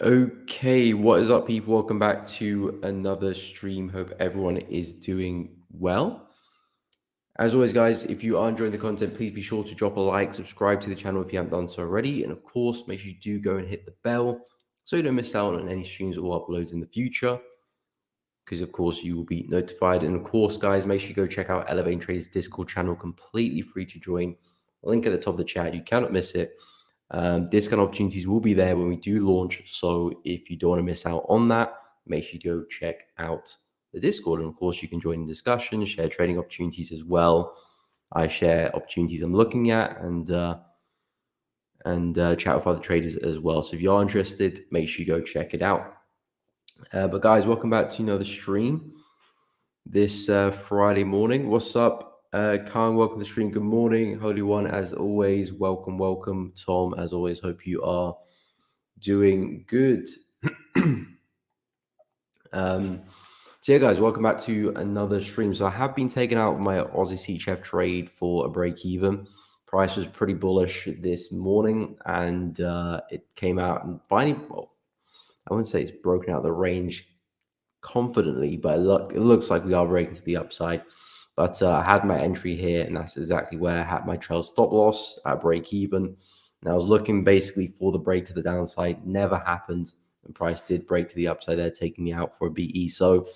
Okay, what is up, people? Welcome back to another stream. Hope everyone is doing well. As always, guys, if you are enjoying the content, please be sure to drop a like, subscribe to the channel if you haven't done so already, and of course, make sure you do go and hit the bell so you don't miss out on any streams or uploads in the future, because of course you will be notified. And of course, guys, make sure you go check out Elevating Traders Discord channel, completely free to join. Link at the top of the chat, you cannot miss it. This kind of opportunities will be there when we do launch. So if you don't want to miss out on that, make sure you go check out the Discord. And of course, you can join the discussion, share trading opportunities as well. I share opportunities I'm looking at and chat with other traders as well. So if you are interested, make sure you go check it out. But guys, welcome back to the stream this Friday morning. What's up? Khan, welcome to the stream. Good morning. Holy One, as always, welcome. Tom, as always, hope you are doing good. So yeah, guys, welcome back to another stream. So I have been taking out my Aussie CHF trade for a break even. Price was pretty bullish this morning, and it came out and finally, well, I wouldn't say it's broken out the range confidently, but it looks like we are breaking to the upside. But I had my entry here, and that's exactly where I had my trail stop loss at break even. And I was looking basically for the break to the downside. Never happened. And price did break to the upside there, taking me out for a BE. So,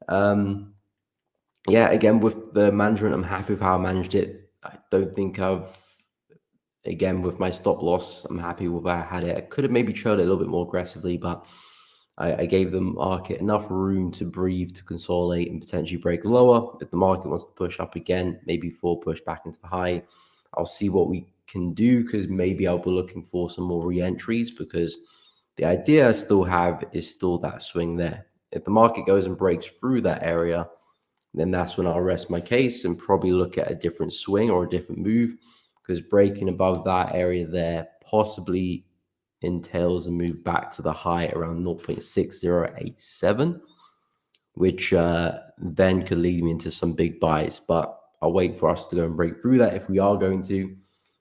yeah, again, with the management, I'm happy with how I managed it. I don't think again, with my stop loss, I'm happy with how I had it. I could have maybe trailed it a little bit more aggressively, but I gave the market enough room to breathe, to consolidate, and potentially break lower. If the market wants to push up again, maybe full push back into the high, I'll see what we can do, because maybe I'll be looking for some more re-entries, because the idea I still have is still that swing there. If the market goes and breaks through that area, then that's when I'll rest my case and probably look at a different swing or a different move, because breaking above that area there possibly entails a move back to the high around 0.6087, which then could lead me into some big buys. But I'll wait for us to go and break through that if we are going to.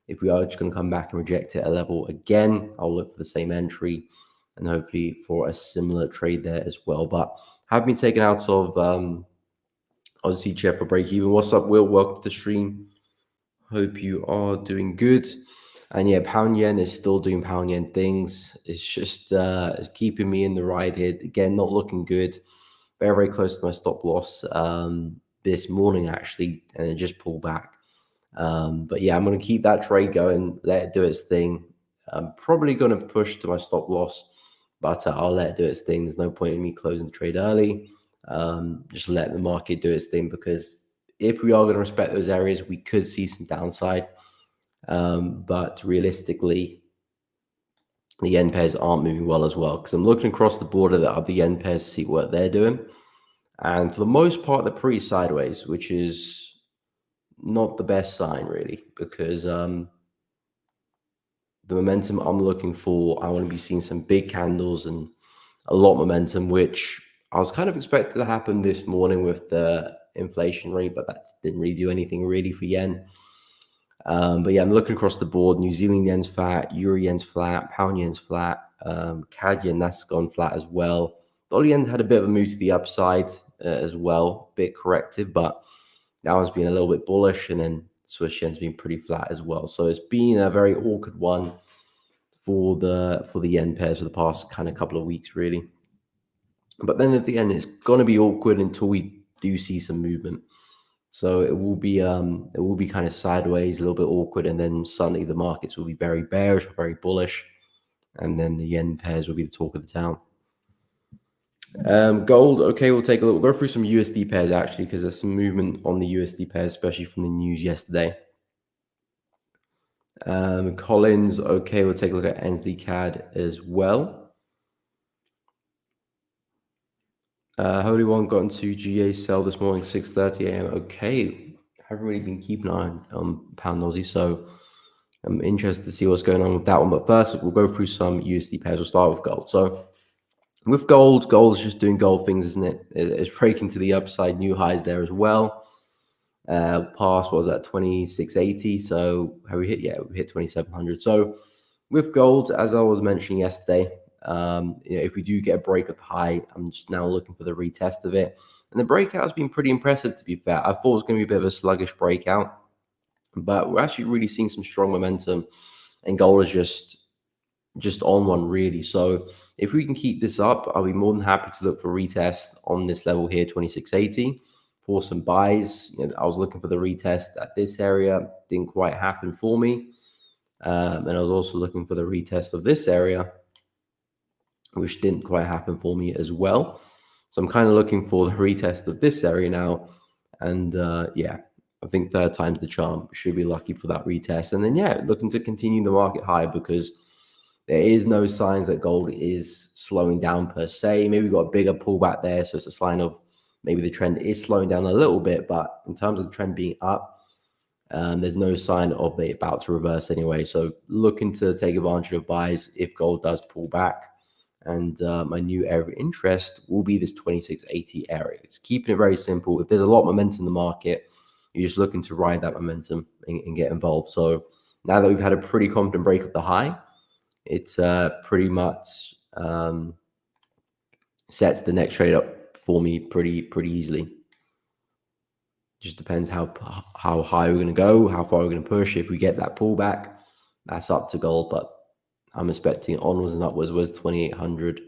If we are just going to come back and reject it at a level again, I'll look for the same entry and hopefully for a similar trade there as well. But have been taken out of Aussie CHF for break even. What's up, Will? Welcome to the stream. Hope you are doing good. And yeah, pound yen is still doing pound yen things. It's just it's keeping me in the ride here. Again, not looking good. Very, very close to my stop loss this morning, actually, and it just pulled back. But yeah, I'm going to keep that trade going, let it do its thing. I'm probably going to push to my stop loss, but I'll let it do its thing. There's no point in me closing the trade early. Just let the market do its thing, because if we are going to respect those areas, we could see some downside. But realistically, the yen pairs aren't moving well as well, because I'm looking across the border at the other yen pairs to see what they're doing. And for the most part, they're pretty sideways, which is not the best sign, really, because the momentum I'm looking for, I want to be seeing some big candles and a lot of momentum, which I was kind of expecting to happen this morning with the inflation rate, but that didn't really do anything really for yen. But yeah, I'm looking across the board. New Zealand yen's flat, Euro yen's flat, pound yen's flat, CAD yen, that's gone flat as well. Dollar yen's had a bit of a move to the upside as well, bit corrective, but that one's been a little bit bullish, and then Swiss yen's been pretty flat as well. So it's been a very awkward one for the yen pairs for the past kind of couple of weeks, really. But then at the end, it's going to be awkward until we do see some movement. So it will be kind of sideways, a little bit awkward, and then suddenly the markets will be very bearish or very bullish, and then the yen pairs will be the talk of the town. Gold, okay, we'll take a look. We'll go through some USD pairs actually, because there's some movement on the USD pairs, especially from the news yesterday. Collins, okay, we'll take a look at NZD CAD as well. Holy One got into GA sell this morning, 6:30 a.m. Okay, haven't really been keeping an eye on pound Aussie, so I'm interested to see what's going on with that one. But first, we'll go through some USD pairs. We'll start with gold. So with gold is just doing gold things, isn't it? It's breaking to the upside, new highs there as well. Past, what was that, 2680? So have we hit? Yeah, we hit 2700. So with gold, as I was mentioning yesterday, If we do get a break of the high, I'm just now looking for the retest of it. And the breakout has been pretty impressive, to be fair. I thought it was going to be a bit of a sluggish breakout, but we're actually really seeing some strong momentum, and gold is just on one, really. So if we can keep this up, I'll be more than happy to look for retest on this level here, 2680, for some buys. I was looking for the retest at this area, didn't quite happen for me. And I was also looking for the retest of this area, which didn't quite happen for me as well. So I'm kind of looking for the retest of this area now. And yeah, I think third time's the charm. Should be lucky for that retest. And then, yeah, looking to continue the market high, because there is no signs that gold is slowing down per se. Maybe we've got a bigger pullback there. So it's a sign of maybe the trend is slowing down a little bit. But in terms of the trend being up, there's no sign of it about to reverse anyway. So looking to take advantage of buys if gold does pull back. And my new area of interest will be this 2680 area. It's keeping it very simple. If there's a lot of momentum in the market, you're just looking to ride that momentum and get involved. So now that we've had a pretty confident break of the high, it's pretty much sets the next trade up for me pretty easily. Just depends how high we're going to go, how far we're going to push. If we get that pullback, that's up to gold. But I'm expecting onwards and upwards. Was 2800.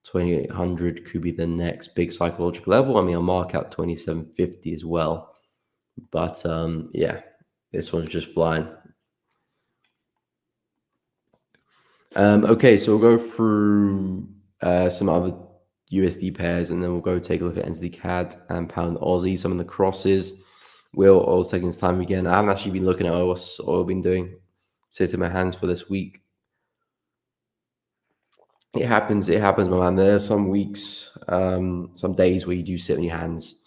2800 could be the next big psychological level. I mean, I'll mark out 2750 as well. But yeah, this one's just flying. Okay, so we'll go through some other USD pairs, and then we'll go take a look at NZD CAD and Pound Aussie, some of the crosses. Oil's taking his time again. I haven't actually been looking at what's oil been doing. Sit in my hands for this week. It happens, my man. There are some weeks, some days where you do sit in your hands,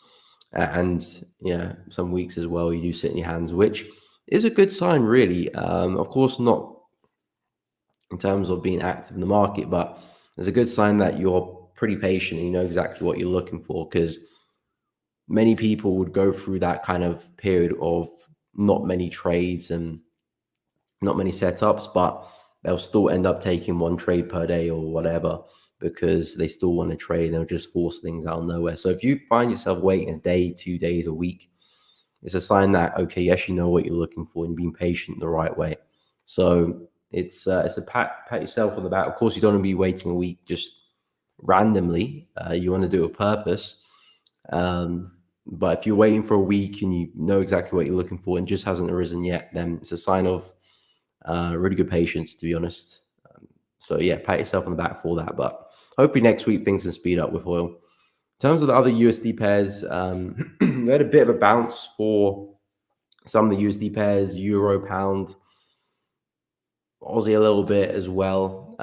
and yeah, some weeks as well you do sit in your hands, which is a good sign, really. Of course, not in terms of being active in the market, but it's a good sign that you're pretty patient and you know exactly what you're looking for, because many people would go through that kind of period of not many trades and not many setups, but they'll still end up taking one trade per day or whatever, because they still want to trade. They'll just force things out of nowhere. So if you find yourself waiting a day, 2 days, a week, it's a sign that, okay, you actually know what you're looking for and you're being patient the right way. So it's a pat yourself on the back. Of course, you don't want to be waiting a week just randomly. You want to do it with purpose. But if you're waiting for a week and you know exactly what you're looking for and just hasn't arisen yet, then it's a sign of really good patience, to be honest. So yeah, pat yourself on the back for that. But hopefully next week things can speed up with oil. In terms of the other USD pairs, we had a bit of a bounce for some of the USD pairs, Euro, Pound, Aussie a little bit as well.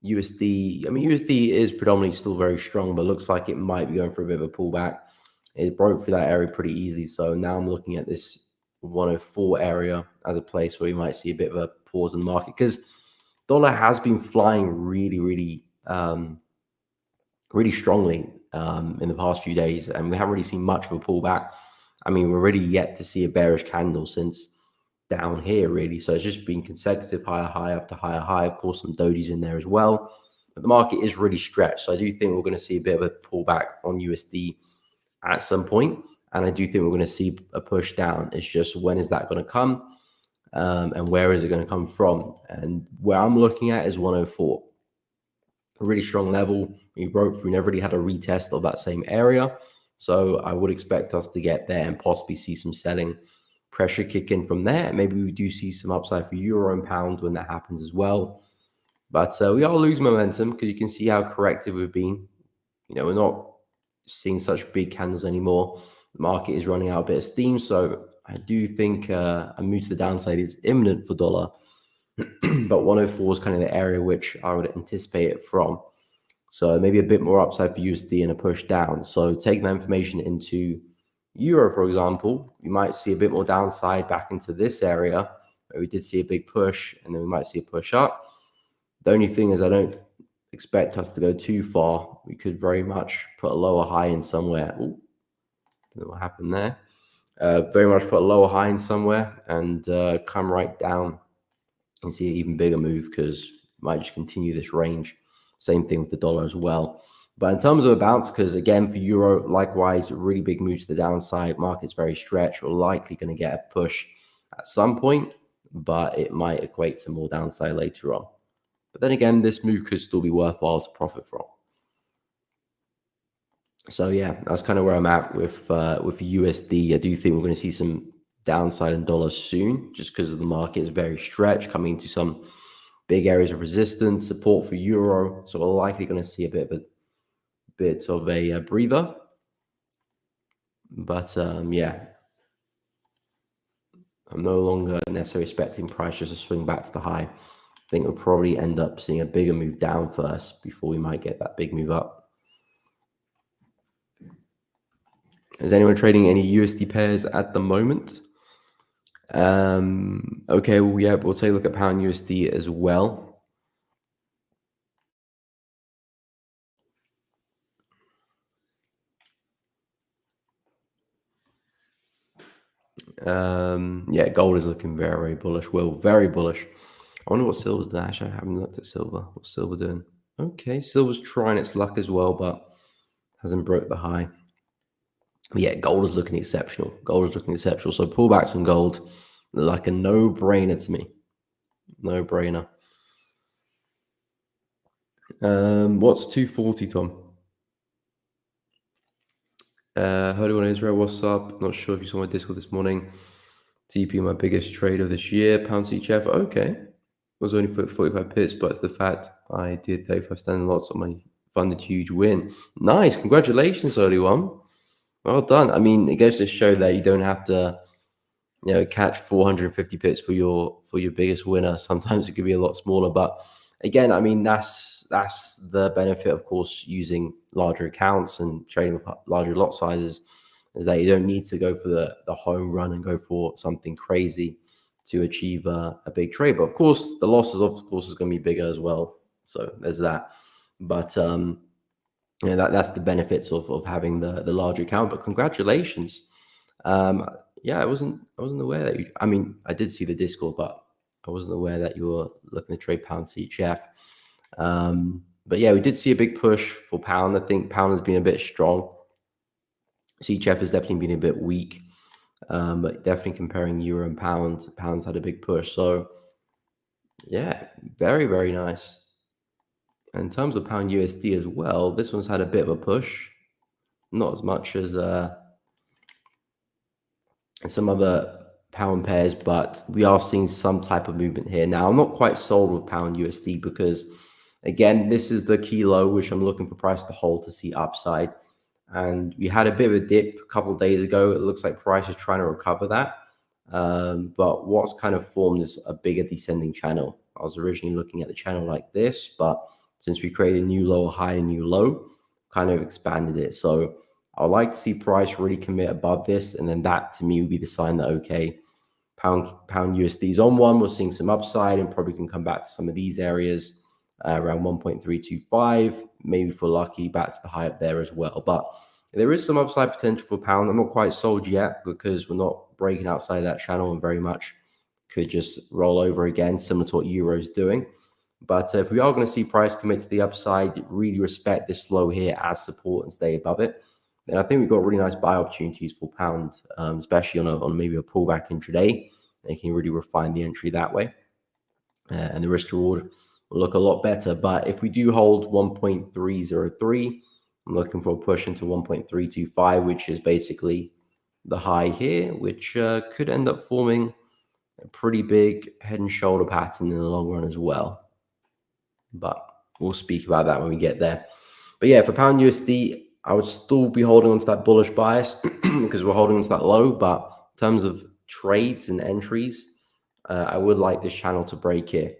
USD, I mean, USD is predominantly still very strong, but looks like it might be going for a bit of a pullback. It broke through that area pretty easily. So now I'm looking at this 104 area as a place where we might see a bit of a pause in the market, because dollar has been flying really strongly in the past few days, and we haven't really seen much of a pullback. I mean, we're really yet to see a bearish candle since down here, really. So it's just been consecutive higher high after higher high. Of course, some dodis in there as well, but the market is really stretched. So I do think we're going to see a bit of a pullback on USD at some point, and I do think we're going to see a push down. It's just, when is that going to come, and where is it going to come from? And where I'm looking at is 104, a really strong level. We broke through, never really had a retest of that same area. So I would expect us to get there and possibly see some selling pressure kick in from there. Maybe we do see some upside for Euro and Pound when that happens as well. But we are losing momentum, because you can see how corrective we've been. We're not seeing such big candles anymore. The market is running out a bit of steam. So I do think a move to the downside is imminent for dollar. But 104 is kind of the area which I would anticipate it from. So maybe a bit more upside for USD and a push down. So taking that information into Euro, for example, you might see a bit more downside back into this area where we did see a big push, and then we might see a push up. The only thing is, I don't expect us to go too far. We could very much put a lower high in somewhere. Ooh, don't know what happened there. Very much put a lower high in somewhere and come right down and see an even bigger move, because might just continue this range. Same thing with the dollar as well. But in terms of a bounce, because again for euro, likewise, a really big move to the downside. Market's very stretched. We're likely going to get a push at some point, but it might equate to more downside later on. But then again, this move could still be worthwhile to profit from. So yeah, that's kind of where I'm at with USD. I do think we're going to see some downside in dollars soon, just because of the market is very stretched, coming into some big areas of resistance, support for euro. So we're likely going to see a bit of a breather. But yeah, I'm no longer necessarily expecting price just to swing back to the high. I think we'll probably end up seeing a bigger move down first before we might get that big move up. Is anyone trading any USD pairs at the moment? Okay, well, yeah, we'll take a look at pound USD as well. Yeah, gold is looking very, very bullish. Well, very bullish. I wonder what silver's doing. Actually, I haven't looked at silver. What's silver doing? Okay, silver's trying its luck as well, but hasn't broke the high. But yeah, gold is looking exceptional. Gold is looking exceptional. So pullbacks on gold, like a no-brainer to me. No-brainer. What's 240, Tom? Heard on Israel, what's up? Not sure if you saw my Discord this morning. TP, my biggest trade of this year, pound CHF. Okay. Was only for 45 pips, but it's the fact I did 35 standing lots on my funded huge win. Nice. Congratulations, early one. Well done. I mean, it goes to show that you don't have to, catch 450 pips for your biggest winner. Sometimes it could be a lot smaller, but again, I mean, that's the benefit, of course, using larger accounts and trading with larger lot sizes, is that you don't need to go for the home run and go for something crazy to achieve a big trade. But of course, the losses, of course, is going to be bigger as well. So there's that. But that's the benefits of having the larger account. But congratulations. Yeah, I wasn't aware that you. I mean, I did see the Discord, but I wasn't aware that you were looking to trade pound CHF. But yeah, we did see a big push for pound. I think pound has been a bit strong. CHF has definitely been a bit weak. But definitely comparing euro and pound, pound's had a big push. So yeah, very, very nice. In terms of pound USD as well, this one's had a bit of a push, not as much as some other pound pairs, but we are seeing some type of movement here. Now, I'm not quite sold with pound USD because, again, this is the key low, which I'm looking for price to hold to see upside. And we had a bit of a dip a couple of days ago. It looks like price is trying to recover that. But what's kind of formed is a bigger descending channel. I was originally looking at the channel like this, but since we created a new low, high, and new low, kind of expanded it. So I would like to see price really commit above this, and then that to me would be the sign that, okay, pound USD is on one. We're seeing some upside and probably can come back to some of these areas around 1.325, maybe for lucky back to the high up there as well. But there is some upside potential for pound. I'm not quite sold yet because we're not breaking outside that channel and very much could just roll over again, similar to what euro is doing. But if we are going to see price commit to the upside, really respect this low here as support and stay above it, then I think we've got really nice buy opportunities for pound, especially on maybe a pullback intraday. They can really refine the entry that way, and the risk reward will look a lot better. But if we do hold 1.303, I'm looking for a push into 1.325, which is basically the high here, which could end up forming a pretty big head and shoulder pattern in the long run as well. But we'll speak about that when we get there. But yeah, for pound USD, I would still be holding on to that bullish bias because we're holding on to that low. But in terms of trades and entries, I would like this channel to break here.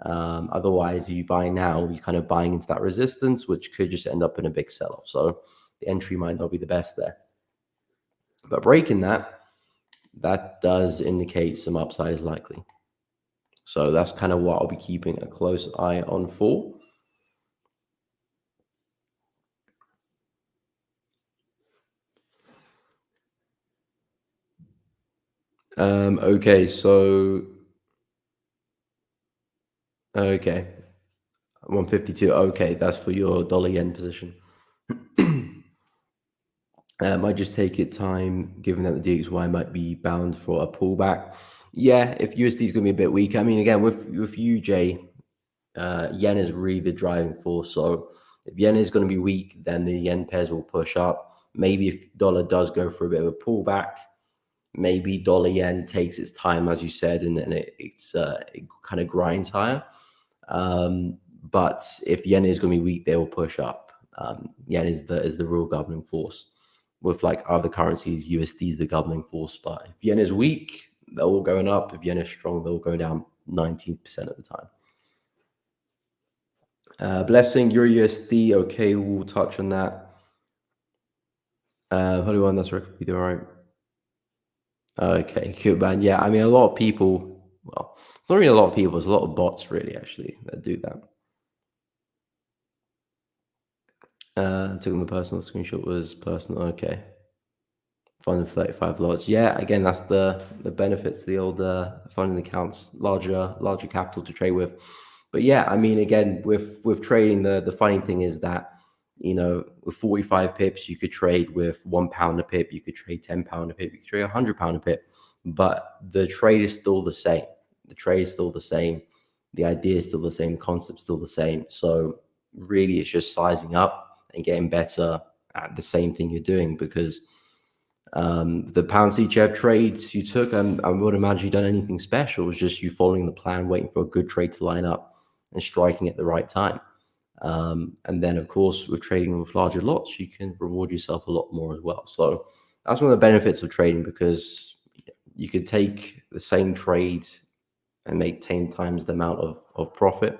Otherwise, if you buy now, you're kind of buying into that resistance, which could just end up in a big sell-off. So the entry might not be the best there. But breaking that does indicate some upside is likely. So that's kind of what I'll be keeping a close eye on for. Okay, so okay. 152. Okay, that's for your dollar yen position. I just take it time, given that the DXY might be bound for a pullback. Yeah, if USD is going to be a bit weak, I mean, again, with UJ, yen is really the driving force. So if yen is going to be weak, then the yen pairs will push up. Maybe if dollar does go for a bit of a pullback, maybe dollar yen takes its time, as you said, and then it kind of grinds higher. But if yen is going to be weak, they will push up. Yen is the real governing force. With like other currencies, USD is the governing force. But if yen is weak, they're all going up. If yen is strong, they'll go down 19% of the time. Blessing, Euro USD. Okay, we'll touch on that. Holy One, that's right. All right. Okay, cool, man. Yeah, I mean, a lot of people. Well, it's not really a lot of people. There's a lot of bots, really, actually, that do that. Took the personal screenshot was personal. Okay. 535 lots. Yeah, again, that's the benefits, the old funding accounts, larger capital to trade with. But yeah, I mean, again, with trading, the funny thing is that, you know, with 45 pips, you could trade with £1 a pip, you could trade £10 a pip, you could trade £100 a pip, but the trade is still the same. The trade is still the same. The idea is still the same. The concept's still the same. So really, it's just sizing up and getting better at the same thing you're doing, because the pound CHF trades you took, I would imagine you done anything special. It was just you following the plan, waiting for a good trade to line up and striking at the right time. And then, of course, with trading with larger lots, you can reward yourself a lot more as well. So that's one of the benefits of trading, because you could take the same trade and make 10 times the amount of profit.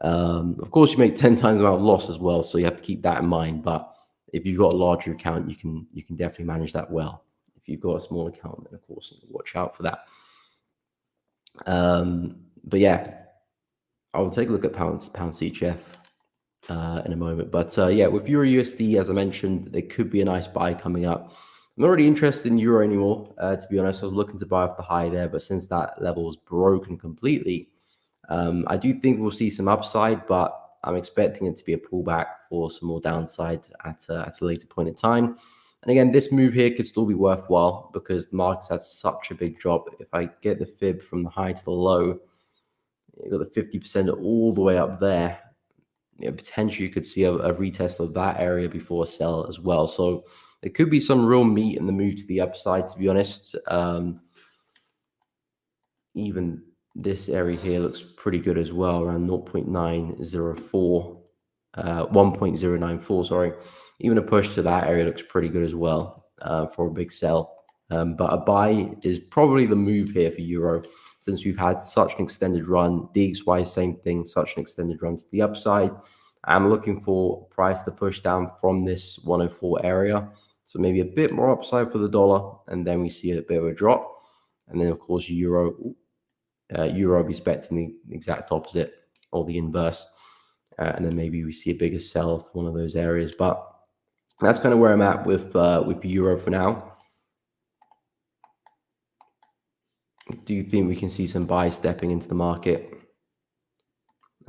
Of course, you make 10 times the amount of loss as well. So you have to keep that in mind. But if you've got a larger account, you can definitely manage that well. If you've got a small account, then of course, watch out for that. But yeah, I'll take a look at pound CHF in a moment. But yeah, with Euro USD, as I mentioned, there could be a nice buy coming up. I'm not really interested in Euro anymore, to be honest. I was looking to buy off the high there, but since that level is broken completely, I do think we'll see some upside, but I'm expecting it to be a pullback for some more downside at a later point in time. And again, this move here could still be worthwhile because the market's had such a big drop. If I get the fib from the high to the low, you've got the 50% all the way up there. You know, potentially you could see a retest of that area before a sell as well. So there could be some real meat in the move to the upside, to be honest. Even this area here looks pretty good as well, around 0.904, 1.094, sorry. Even a push to that area looks pretty good as well for a big sell. But a buy is probably the move here for Euro, since we've had such an extended run. DXY, same thing, such an extended run to the upside. I'm looking for price to push down from this 104 area. So maybe a bit more upside for the dollar, and then we see a bit of a drop. And then, of course, Euro I'll be expecting the exact opposite or the inverse. And then maybe we see a bigger sell for one of those areas. But that's kind of where I'm at with Euro for now. Do you think we can see some buys stepping into the market?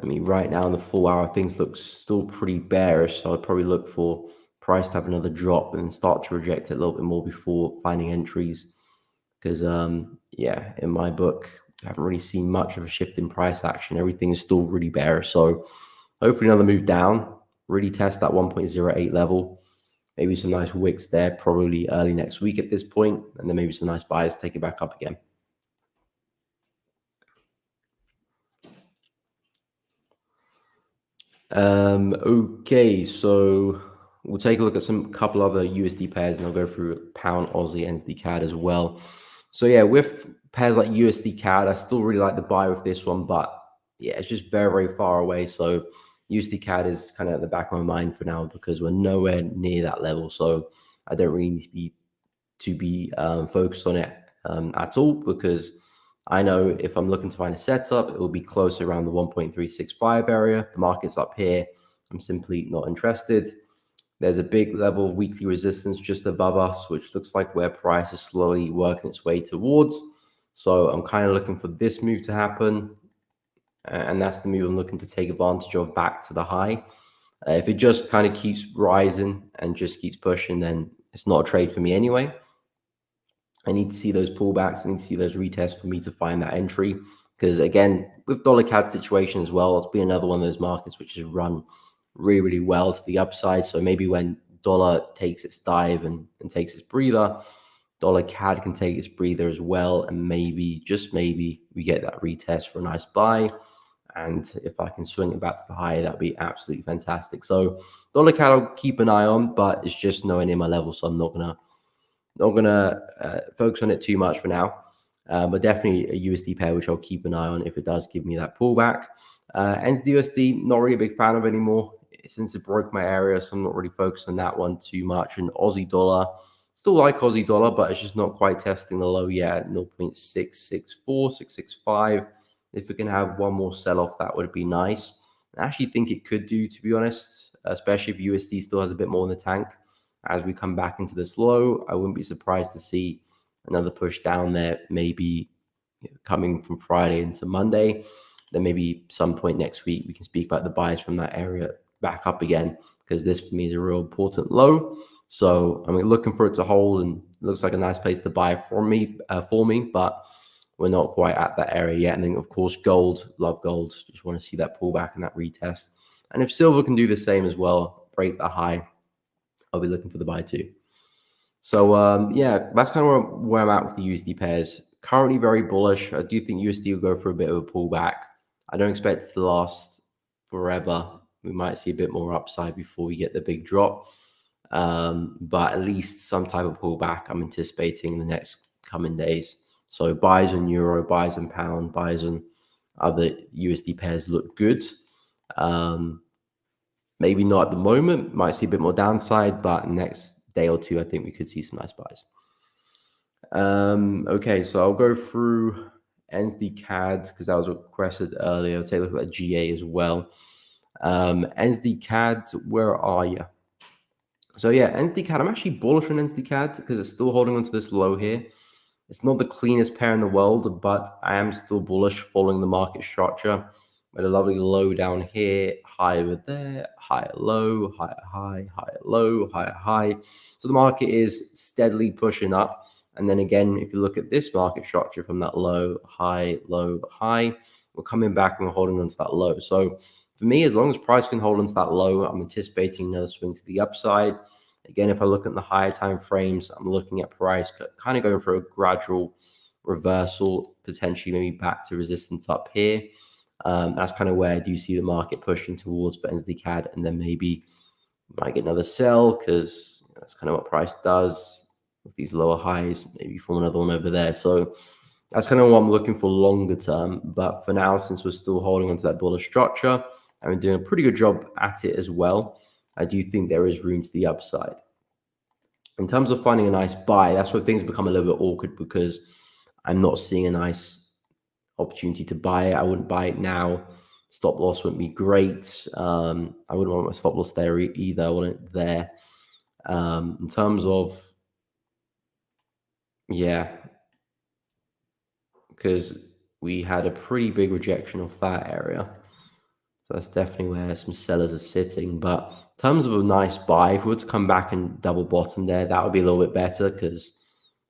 I mean, right now in the 4 hour, things look still pretty bearish. So I'd probably look for price to have another drop and start to reject it a little bit more before finding entries. Because, yeah, in my book, I haven't really seen much of a shift in price action. Everything is still really bearish. So hopefully another move down, really test that 1.08 level. Maybe some nice wicks there, probably early next week at this point, and then maybe some nice buys, take it back up again. Okay, so we'll take a look at some couple other USD pairs, and I'll go through pound, Aussie, NZD CAD as well. So yeah, with pairs like USD CAD, I still really like the buy with this one, but yeah, it's just very, very far away. So USD CAD is kind of at the back of my mind for now because we're nowhere near that level. So I don't really need to be focused on it at all, because I know if I'm looking to find a setup, it will be closer around the 1.365 area. The market's up here. I'm simply not interested. There's a big level of weekly resistance just above us, which looks like where price is slowly working its way towards. So I'm kind of looking for this move to happen. and that's the move I'm looking to take advantage of back to the high. If it just kind of keeps rising and just keeps pushing, then it's not a trade for me anyway. I need to see those pullbacks. I need to see those retests for me to find that entry. Because again, with dollar CAD situation as well, it's been another one of those markets which has run really, really well to the upside. So maybe when dollar takes its dive and takes its breather, dollar CAD can take its breather as well. And maybe, just maybe, we get that retest for a nice buy. And if I can swing it back to the high, that'd be absolutely fantastic. So dollar CAD I'll keep an eye on, but it's just nowhere near my level. So I'm not gonna focus on it too much for now. But definitely a USD pair, which I'll keep an eye on if it does give me that pullback. NZD, not really a big fan of anymore since it broke my area, so I'm not really focused on that one too much. And Aussie dollar, still like Aussie dollar, but it's just not quite testing the low yet at 0.664, 665. If we can have one more sell off, that would be nice. I actually think it could do, to be honest, especially if USD still has a bit more in the tank. As we come back into this low, I wouldn't be surprised to see another push down there, maybe coming from Friday into Monday. Then maybe some point next week, we can speak about the buys from that area back up again, because this for me is a real important low. So I'm looking for it to hold, and it looks like a nice place to buy for me, but we're not quite at that area yet. And then, of course, gold, love gold. Just want to see that pullback and that retest. And if silver can do the same as well, break the high, I'll be looking for the buy too. So yeah, that's kind of where I'm at with the USD pairs. Currently very bullish. I do think USD will go for a bit of a pullback. I don't expect it to last forever. We might see a bit more upside before we get the big drop. But at least some type of pullback I'm anticipating in the next coming days. So buys on euro, buys on pound, buys on other USD pairs look good. Maybe not at the moment, might see a bit more downside, but next day or two, I think we could see some nice buys. Okay, so I'll go through NZD CAD because that was requested earlier. I'll take a look at GA as well. NZD CAD, where are you? So yeah, NZD CAD, I'm actually bullish on NZD CAD because it's still holding onto this low here. It's not the cleanest pair in the world, but I am still bullish following the market structure. With a lovely low down here, high over there, higher low, higher high, higher low, higher high. So the market is steadily pushing up. And then again, if you look at this market structure from that low, high, we're coming back and we're holding onto that low. So for me, as long as price can hold onto that low, I'm anticipating another swing to the upside. Again, if I look at the higher time frames, I'm looking at price kind of going for a gradual reversal, potentially maybe back to resistance up here. That's kind of where I do see the market pushing towards for NZD CAD, and then maybe might get another sell because that's kind of what price does with these lower highs, maybe form another one over there. So that's kind of what I'm looking for longer term. But for now, since we're still holding onto that bullish structure and we're doing a pretty good job at it as well, I do think there is room to the upside. In terms of finding a nice buy, that's where things become a little bit awkward because I'm not seeing a nice opportunity to buy it. I wouldn't buy it now. Stop loss wouldn't be great. I wouldn't want my stop loss there either. I want it there. In terms of, yeah, because we had a pretty big rejection of that area. So that's definitely where some sellers are sitting. But in terms of a nice buy, if we were to come back and double bottom there, that would be a little bit better because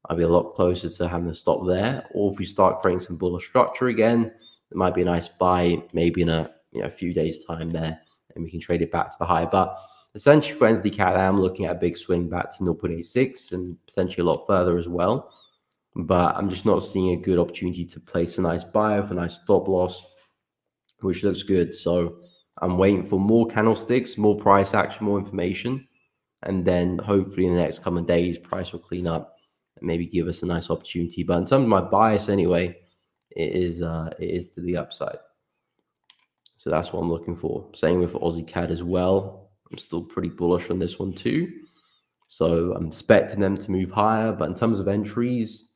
I'd be a lot closer to having to stop there. Or if we start creating some bullish structure again, it might be a nice buy maybe in a few days' time there, and we can trade it back to the high. But essentially for NZD CAD, I am looking at a big swing back to 0.86 and potentially a lot further as well. But I'm just not seeing a good opportunity to place a nice buy with a nice stop loss, which looks good. So I'm waiting for more candlesticks, more price action, more information. And then hopefully in the next coming days, price will clean up and maybe give us a nice opportunity. But in terms of my bias anyway, it is to the upside. So that's what I'm looking for. Same with Aussie CAD as well. I'm still pretty bullish on this one too. So I'm expecting them to move higher. But in terms of entries,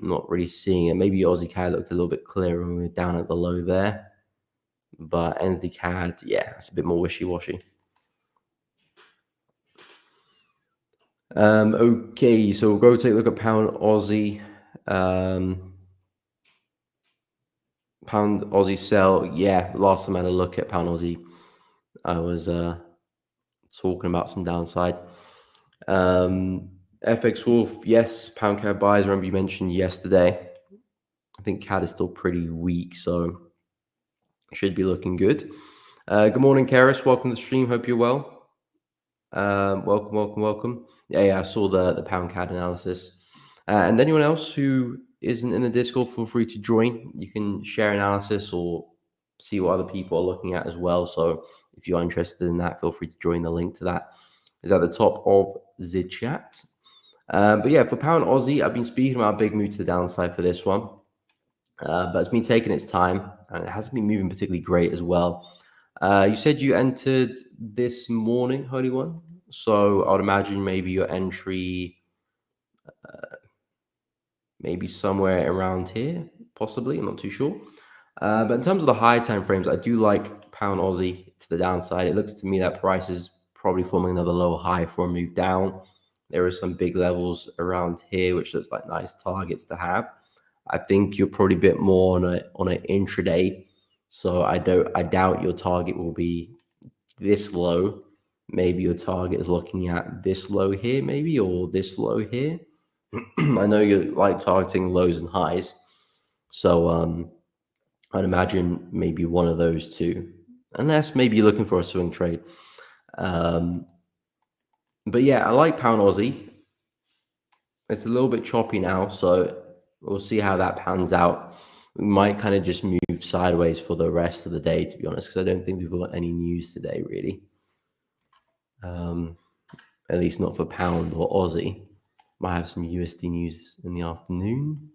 I'm not really seeing it. Maybe Aussie CAD looked a little bit clearer when we were down at the low there. But NZD CAD, yeah, it's a bit more wishy-washy. Okay, so we'll go take a look at pound Aussie. Pound Aussie sell. Yeah, last time I had a look at Pound Aussie, I was talking about some downside. FX Wolf, yes, pound CAD buys. Remember you mentioned yesterday. I think CAD is still pretty weak, so should be looking good. Good morning, Karis. Welcome to the stream. Hope you're well. Welcome. Yeah, I saw the pound CAD analysis. And anyone else who isn't in the Discord, feel free to join. You can share analysis or see what other people are looking at as well. So if you are interested in that, feel free to join. The link to that is at the top of the chat. But yeah, for pound Aussie, I've been speaking about a big move to the downside for this one. But it's been taking its time and it hasn't been moving particularly great as well. You said you entered this morning, Holy One. So I would imagine maybe your entry, maybe somewhere around here, possibly. I'm not too sure. But in terms of the high time frames, I do like pound Aussie to the downside. It looks to me that price is probably forming another lower high for a move down. There are some big levels around here, which looks like nice targets to have. I think you're probably a bit more on an intraday. So I doubt your target will be this low. Maybe your target is looking at this low here, maybe, or this low here. I know you like targeting lows and highs. So I'd imagine maybe one of those two, unless maybe you're looking for a swing trade. But yeah, I like pound Aussie. It's a little bit choppy now, so we'll see how that pans out. We might kind of just move sideways for the rest of the day, to be honest, because I don't think we've got any news today, really. At least not for pound or Aussie. Might have some USD news in the afternoon.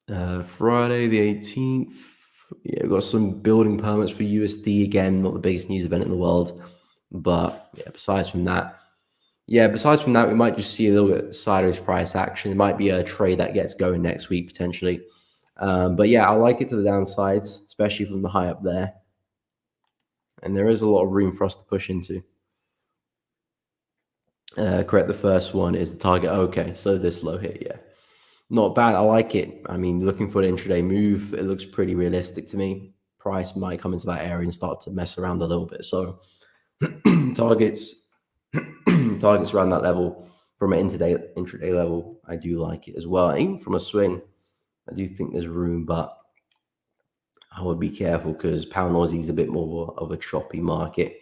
Friday the 18th. Yeah, we've got some building permits for USD again, not the biggest news event in the world. But yeah, besides from that, we might just see a little bit sideways price action. It might be a trade that gets going next week potentially. But yeah, I like it to the downsides, especially from the high up there. And there is a lot of room for us to push into. Correct, the first one is the target. Okay, so this low here, yeah. Not bad, I like it. I mean, looking for the intraday move, it looks pretty realistic to me. Price might come into that area and start to mess around a little bit. So targets around that level from an intraday level, I do like it as well. And even from a swing, I do think there's room, but I would be careful because pound Aussie is a bit more of a choppy market.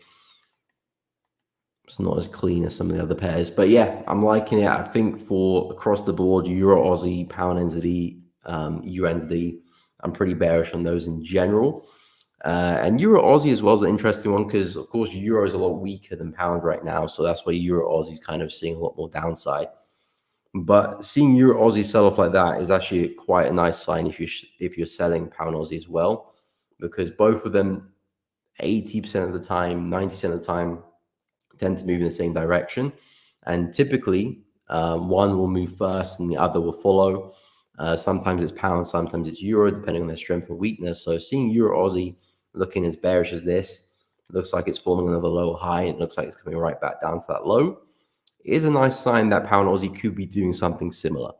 It's not as clean as some of the other pairs, but yeah, I'm liking it. I think for across the board, Euro Aussie, pound NZD, UNZD, I'm pretty bearish on those in general. And Euro Aussie as well is an interesting one because, of course, Euro is a lot weaker than pound right now. So that's why Euro Aussie is kind of seeing a lot more downside. But seeing Euro Aussie sell off like that is actually quite a nice sign if you're selling pound Aussie as well, because both of them, 80% of the time, 90% of the time, tend to move in the same direction. And typically, one will move first and the other will follow. Sometimes it's pound, sometimes it's euro, depending on their strength and weakness. So seeing Euro Aussie looking as bearish as this, looks like it's forming another low high. It looks like it's coming right back down to that low. It is a nice sign that pound Aussie could be doing something similar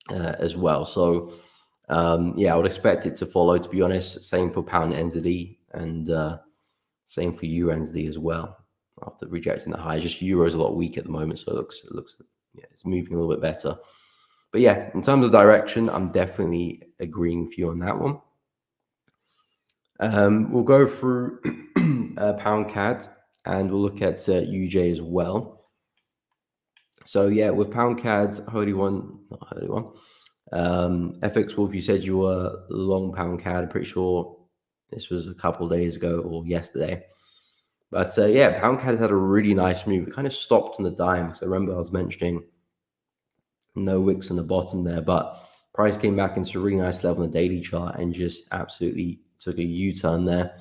as well. So yeah, I would expect it to follow, to be honest. Same for pound NZD and same for UNZD as well. After rejecting the highs, just euro is a lot weak at the moment, so it looks yeah, it's moving a little bit better. But yeah, in terms of direction, I'm definitely agreeing with you on that one. We'll go through pound CAD and we'll look at UJ as well. So yeah, with pound CAD, FX Wolf, you said you were long pound CAD. I'm pretty sure this was a couple of days ago or yesterday. But yeah, pound CAD has had a really nice move. It kind of stopped on the dime because I remember I was mentioning no wicks on the bottom there, but price came back into a really nice level on the daily chart and just absolutely took a U-turn there.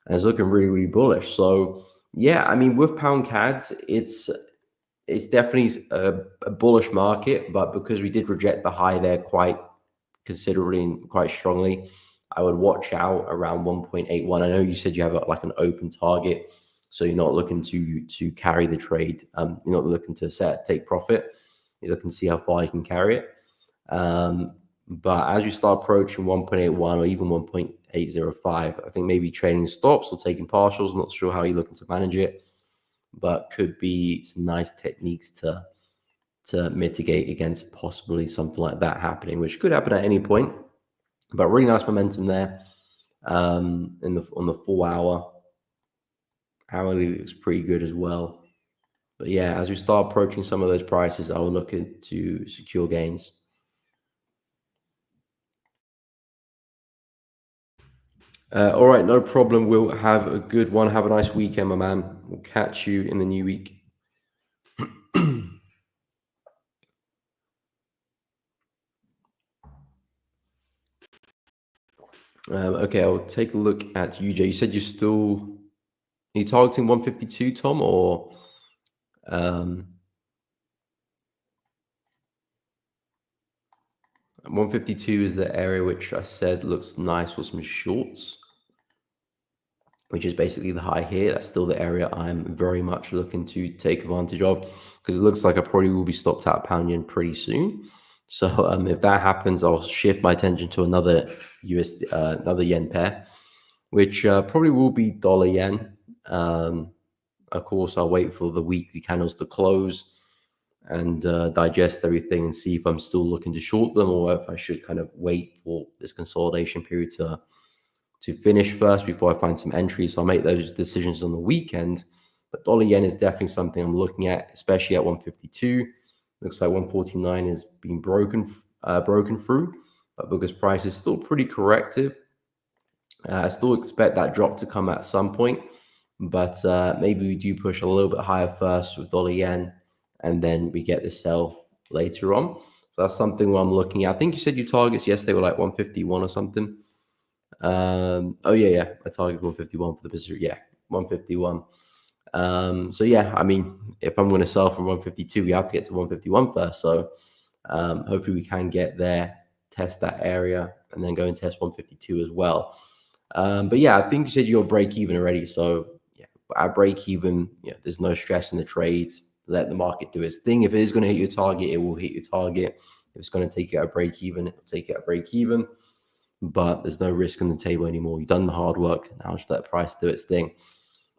And it's looking really, really bullish. So yeah, I mean, with pound CADs, it's definitely a bullish market, but because we did reject the high there quite considerably and quite strongly, I would watch out around 1.81. I know you said you have like an open target, so you're not looking to carry the trade. You're not looking to take profit. You're looking to see how far you can carry it. But as you start approaching 1.81 or even 1.805, I think maybe trading stops or taking partials. I'm not sure how you're looking to manage it, but could be some nice techniques to mitigate against possibly something like that happening, which could happen at any point. But really nice momentum there in the on the 4 hour. Hourly looks pretty good as well. But yeah, as we start approaching some of those prices, I will look into secure gains. All right, no problem. We'll have a good one. Have a nice weekend, my man. We'll catch you in the new week. Okay, I'll take a look at UJ. You said are you targeting 152, Tom, or 152 is the area which I said looks nice for some shorts, which is basically the high here. That's still the area I'm very much looking to take advantage of because it looks like I probably will be stopped out pound yen pretty soon. So if that happens, I'll shift my attention to another another yen pair, which probably will be dollar yen. Of course, I'll wait for the weekly candles to close and digest everything and see if I'm still looking to short them or if I should kind of wait for this consolidation period to finish first before I find some entries. So I'll make those decisions on the weekend. But dollar yen is definitely something I'm looking at, especially at 152. Looks like 149 is being broken through, but because price is still pretty corrective, I still expect that drop to come at some point. But maybe we do push a little bit higher first with dollar yen, and then we get the sell later on. So that's something I'm looking at. I think you said your targets yesterday were like 151 or something. Oh yeah, I target 151 for the Pacific. Yeah, 151. So yeah, I mean, if I'm going to sell from 152, we have to get to 151 first. So hopefully we can get there, test that area, and then go and test 152 as well. But yeah, I think you said you're break even already. So yeah, at break even, yeah, there's no stress in the trades. Let the market do its thing. If it is going to hit your target, it will hit your target. If it's going to take it at break even, it will take it at break even. But there's no risk on the table anymore. You've done the hard work. Now just let the price do its thing.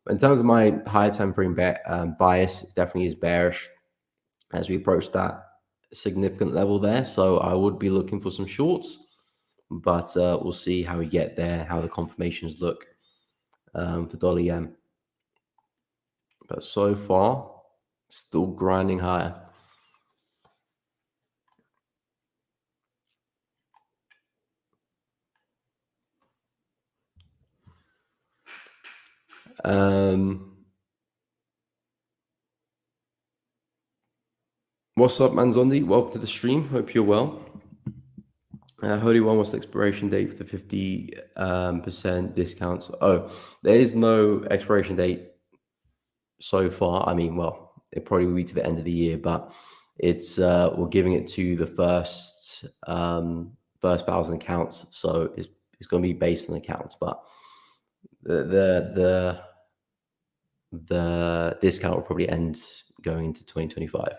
But in terms of my higher time frame bias, it definitely is bearish as we approach that significant level there. So I would be looking for some shorts, but we'll see how we get there, how the confirmations look for dollar yen. But so far, still grinding higher. What's up, Manzondi? Welcome to the stream. Hope you're well. Holy One, what's the expiration date for the 50% discounts? Oh, there is no expiration date so far. I mean, well, it probably will be to the end of the year, but it's we're giving it to the first 1,000 accounts, so it's going to be based on accounts, but the discount will probably end going into 2025.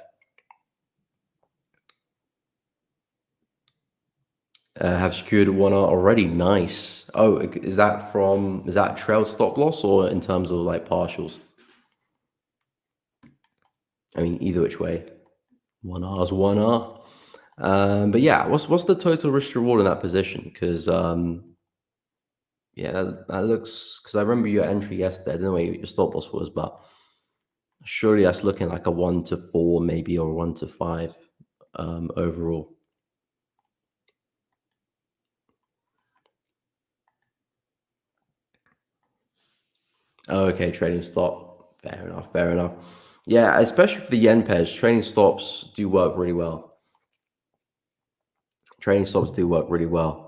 Have secured 1R already. Nice. Oh, is that trail stop loss or in terms of like partials? I mean, either which way. 1R is 1R. But yeah, what's the total risk reward in that position? Because yeah, that looks, because I remember your entry yesterday. I don't know where your stop loss was, but surely that's looking like a 1 to 4 maybe, or 1 to 5 overall. Oh, okay, trading stop. Fair enough. Fair enough. Yeah, especially for the yen pairs, trading stops do work really well. Trading stops do work really well.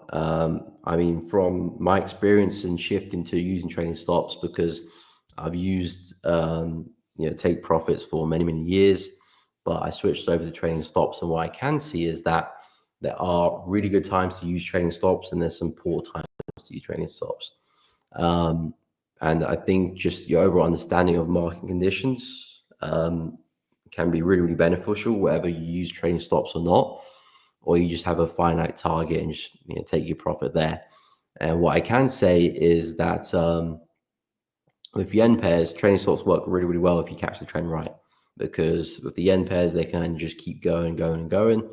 I mean, from my experience in shifting to using trading stops, because I've used take profits for many years, but I switched over to trading stops, and what I can see is that there are really good times to use trading stops, and there's some poor times to use trading stops. And I think just your overall understanding of market conditions can be really beneficial, whether you use trading stops or not. or you just have a finite target and just take your profit there. And what I can say is that with yen pairs, trading stocks work really, really well if you catch the trend right, because with the yen pairs, they can just keep going, going, and going.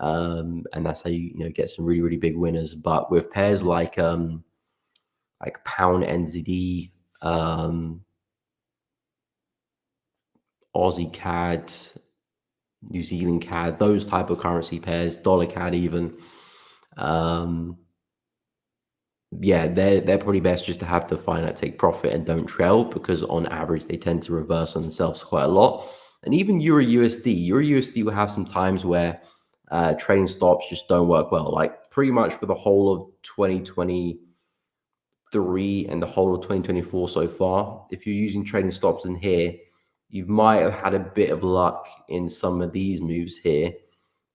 And that's how you get some really, really big winners. But with pairs like pound NZD, Aussie CAD, New Zealand CAD, those type of currency pairs, dollar CAD even, yeah, they're probably best just to have the finite take profit and don't trail, because on average they tend to reverse on themselves quite a lot. And even Euro USD will have some times where trading stops just don't work well. Like pretty much for the whole of 2023 and the whole of 2024 so far, if you're using trading stops in here, you might have had a bit of luck in some of these moves here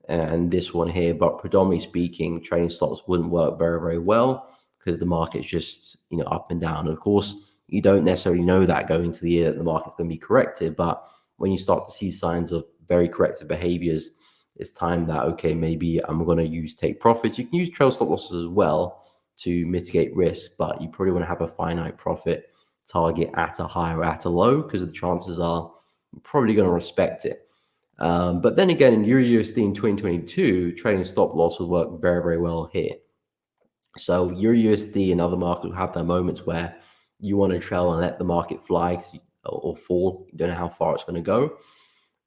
and this one here, but predominantly speaking, trading stops wouldn't work very, very well, because the market's just up and down. And of course, you don't necessarily know that going into the year that the market's going to be corrected, but when you start to see signs of very corrective behaviors, it's time that, okay, maybe I'm going to use take profits. You can use trail stop losses as well to mitigate risk, but you probably want to have a finite profit target at a high or at a low, because the chances are you're probably going to respect it. But then again, in Euro USD in 2022, trading stop loss would work very, very well here. So Euro USD and other markets will have their moments where you want to trail and let the market fly or fall. You don't know how far it's going to go.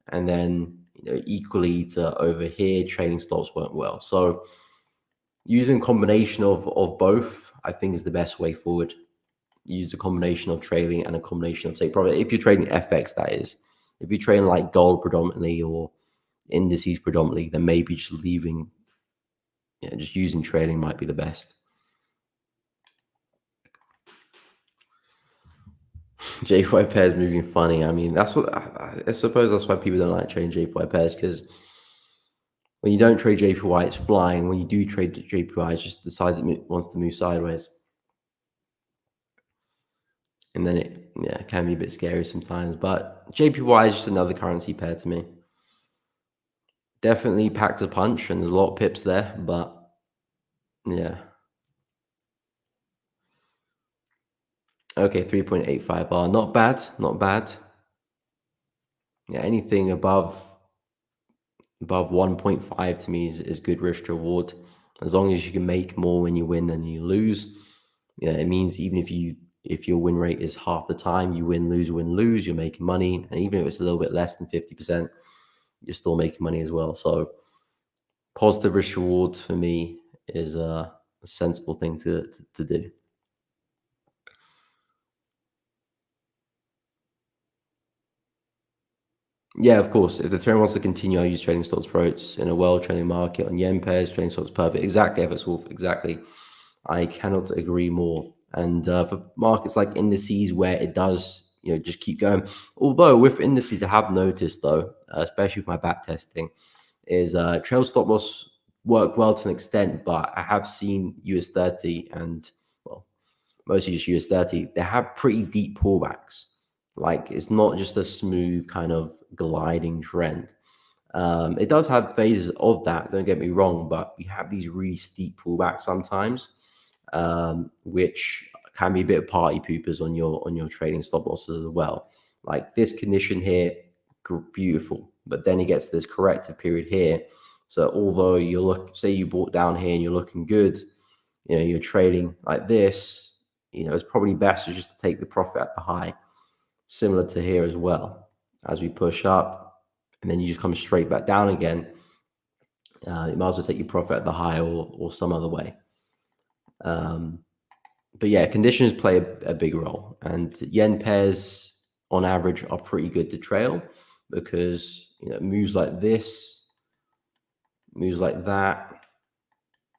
And then equally to over here, trading stops work well. So using a combination of both, I think, is the best way forward. Use a combination of trading and a combination of take profit. If you're trading FX, that is. If you're trading like gold predominantly or indices predominantly, then maybe just leaving, just using trading might be the best. JPY pairs moving funny. I mean, that's what I suppose that's why people don't like trading JPY pairs, because when you don't trade JPY, it's flying. When you do trade JPY, it just decides it wants to move sideways. And then it can be a bit scary sometimes. But JPY is just another currency pair to me. Definitely packs a punch, and there's a lot of pips there, but yeah. Okay, 3.85R. Not bad, not bad. Yeah, anything above 1.5 to me is good risk to reward. As long as you can make more when you win than you lose. Yeah, it means even if your win rate is half the time, you win, lose, you're making money. And even if it's a little bit less than 50%, you're still making money as well. So positive risk reward for me is a sensible thing to do. Yeah, of course. If the trend wants to continue, I use trading stocks approach in a well-trending market on yen pairs. Trading stocks perfect. Exactly, FX Wolf. Exactly. I cannot agree more. And for markets like indices, where it does, just keep going. Although with indices, I have noticed though, especially with my back testing, is trail stop loss work well to an extent, but I have seen US 30 and well, mostly just US 30. They have pretty deep pullbacks. Like it's not just a smooth kind of gliding trend. It does have phases of that, don't get me wrong, but we have these really steep pullbacks sometimes, which can be a bit of party poopers on your trading stop losses as well. Like this condition here, beautiful, but then it gets to this corrective period here. So although say you bought down here and you're looking good, you're trading like this, it's probably best just to take the profit at the high, similar to here as well. As we push up and then you just come straight back down again, you might as well take your profit at the high or some other way. But yeah, conditions play a big role, and yen pairs on average are pretty good to trail, because moves like this, moves like that,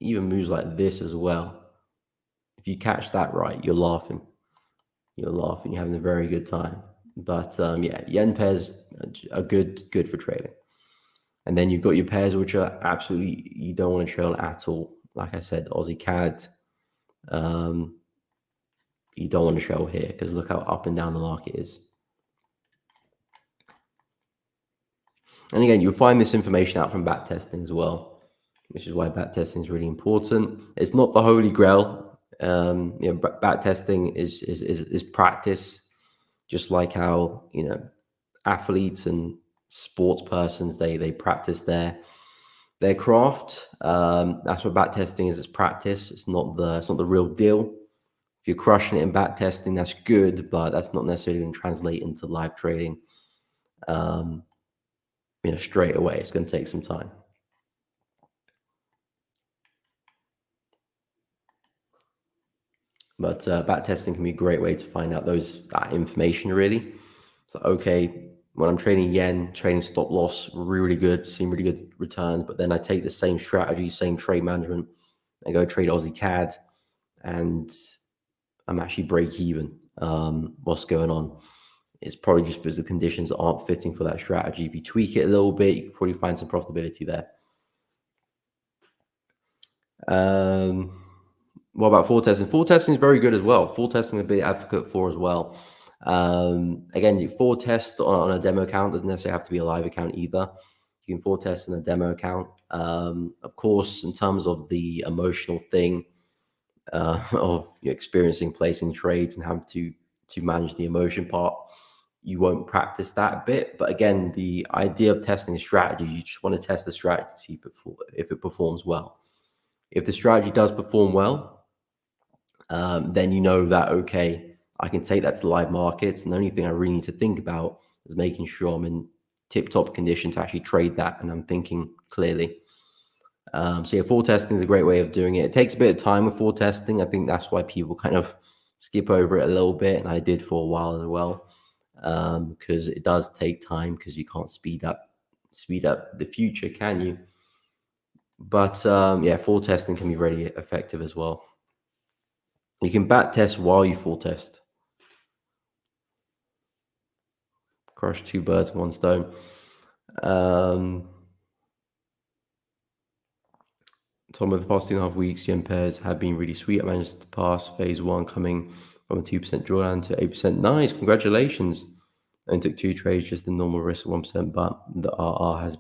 even moves like this as well. If you catch that right, you're laughing. You're laughing. You're having a very good time. But yeah, yen pairs are good for trading. And then you've got your pairs which are absolutely, you don't want to trail at all. Like I said, Aussie CAD. You don't want to trail here because look how up and down the market is. And again, you'll find this information out from back testing as well. which is why back testing is really important. It's not the holy grail. Back testing is practice, just like how athletes and sports persons they practice their craft. That's what back testing is. It's practice. It's not the real deal. If you're crushing it in back testing, that's good, but that's not necessarily going to translate into live trading. Straight away. It's going to take some time. But back testing can be a great way to find out that information, really. So, okay, when I'm trading yen, trading stop loss, really good, seeing really good returns. But then I take the same strategy, same trade management, and go trade Aussie CAD, and I'm actually break even. What's going on? It's probably just because the conditions aren't fitting for that strategy. If you tweak it a little bit, you can probably find some profitability there. What about forward testing? Forward testing is very good as well. Forward testing I'm a big advocate for as well. Again, you forward test on a demo account. Doesn't necessarily have to be a live account either. You can forward test in a demo account. Of course, in terms of the emotional thing of experiencing placing trades and having to manage the emotion part, you won't practice that bit. But again, the idea of testing a strategy, you just want to test the strategy to see if it performs well. If the strategy does perform well, then you know that, okay, I can take that to the live markets. And the only thing I really need to think about is making sure I'm in tip-top condition to actually trade that. And I'm thinking clearly. Forward testing is a great way of doing it. It takes a bit of time with forward testing. I think that's why people kind of skip over it a little bit. And I did for a while as well, because it does take time, because you can't speed up the future, can you? But forward testing can be very effective as well. You can back test while you full test. Crush two birds with one stone. Tom, over the past 2.5 weeks, yen pairs have been really sweet. I managed to pass phase one, coming from a 2% drawdown to 8%. Nice, congratulations. I took 2 trades, just the normal risk of 1%, but the RR has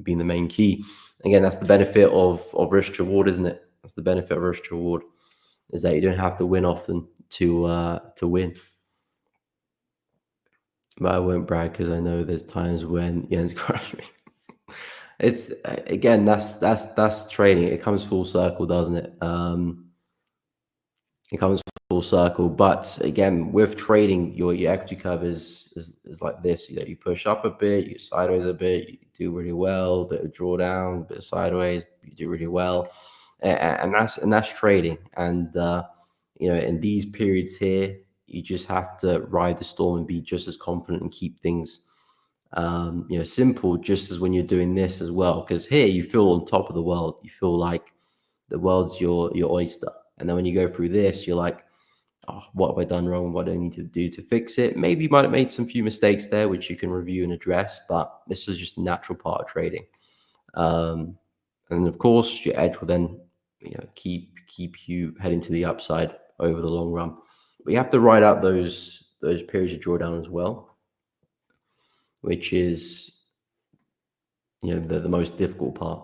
been the main key. Again, that's the benefit of risk to reward, isn't it? That's the benefit of risk to reward, is that you don't have to win often to win. But I won't brag, because I know there's times when yen's crush me. It's again, that's trading. It comes full circle, doesn't it? It comes full circle. But again, with trading, your equity curve is like this. You push up a bit, you sideways a bit, you do really well. Bit of drawdown, bit of sideways, you do really well, and that's trading. And in these periods here, you just have to ride the storm and be just as confident and keep things simple, just as when you're doing this as well. Because here you feel on top of the world. You feel like the world's your oyster. And then when you go through this, you're like, oh, what have I done wrong? What do I need to do to fix it? Maybe you might have made some few mistakes there, which you can review and address, but this is just a natural part of trading. And of course, your edge will then keep you heading to the upside over the long run. But you have to ride out those periods of drawdown as well, which is the most difficult part,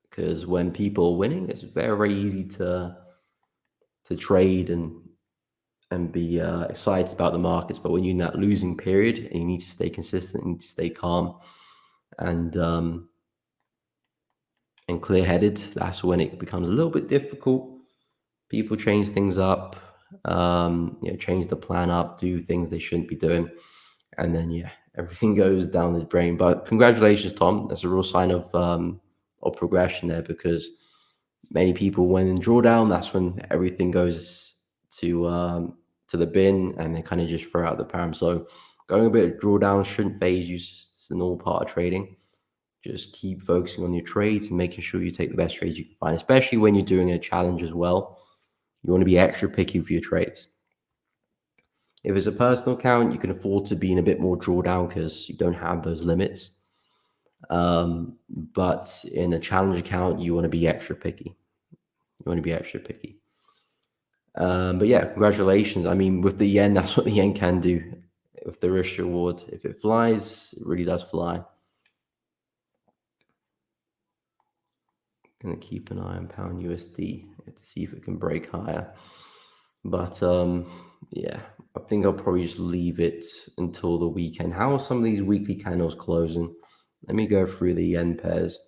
because when people are winning, it's very, very easy to trade and be excited about the markets. But when you're in that losing period and you need to stay consistent, you need to stay calm and clear-headed, that's when it becomes a little bit difficult. People change things up, change the plan up, do things they shouldn't be doing, and then everything goes down the drain. But congratulations, Tom. That's a real sign of progression there, because many people, when in drawdown, that's when everything goes to the bin, and they kind of just throw out the param. So going a bit of drawdown shouldn't phase you. It's a normal part of trading. Just keep focusing on your trades and making sure you take the best trades you can find, especially when you're doing a challenge as well. You want to be extra picky for your trades. If it's a personal account, you can afford to be in a bit more drawdown because you don't have those limits. But in a challenge account, you want to be extra picky. But congratulations. I mean, with the yen, that's what the yen can do. With the risk reward, if it flies, it really does fly. Gonna keep an eye on pound USD to see if it can break higher. But yeah, I think I'll probably just leave it until the weekend. How are some of these weekly candles closing? Let me go through the yen pairs.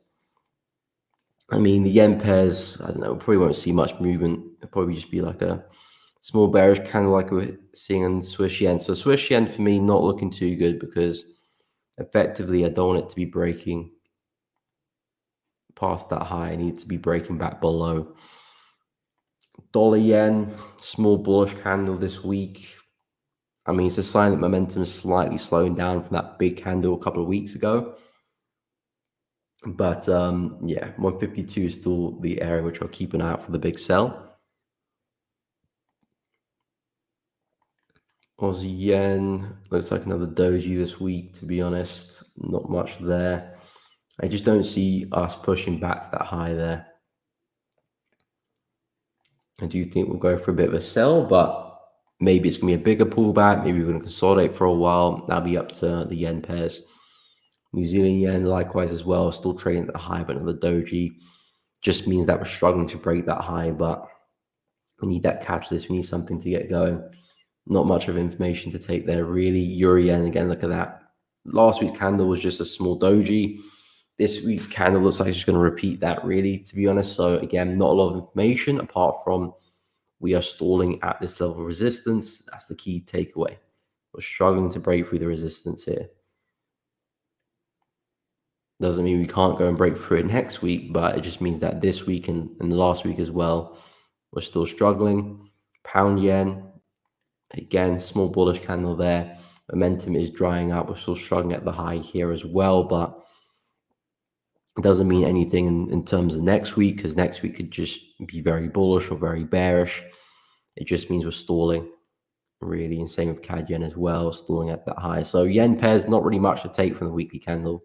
I mean, the yen pairs, I don't know, probably won't see much movement. It'll probably just be like a small bearish candle like we're seeing in Swiss yen. So Swiss yen for me, not looking too good because effectively I don't want it to be breaking past that high. I need it to be breaking back below. Dollar yen, small bullish candle this week. I mean, it's a sign that momentum is slightly slowing down from that big candle a couple of weeks ago. But yeah, 152 is still the area which I'll keep an eye out for the big sell. Aussie yen looks like another doji this week, to be honest. Not much there. I just don't see us pushing back to that high there. I do think we'll go for a bit of a sell, but maybe it's going to be a bigger pullback. Maybe we're going to consolidate for a while. That'll be up to the yen pairs. New Zealand yen, likewise as well, still trading at the high, but another doji just means that we're struggling to break that high, but we need that catalyst. We need something to get going. Not much of information to take there, really. Euro yen, again, look at that. Last week's candle was just a small doji. This week's candle looks like it's just going to repeat that, really, to be honest. So, again, not a lot of information apart from we are stalling at this level of resistance. That's the key takeaway. We're struggling to break through the resistance here. Doesn't mean we can't go and break through it next week, but it just means that this week and the last week as well, we're still struggling. Pound yen, again, small bullish candle there. Momentum is drying up. We're still struggling at the high here as well, but it doesn't mean anything in terms of next week, because next week could just be very bullish or very bearish. It just means we're stalling, really, and same with CAD yen as well, stalling at that high. So yen pairs, not really much to take from the weekly candle,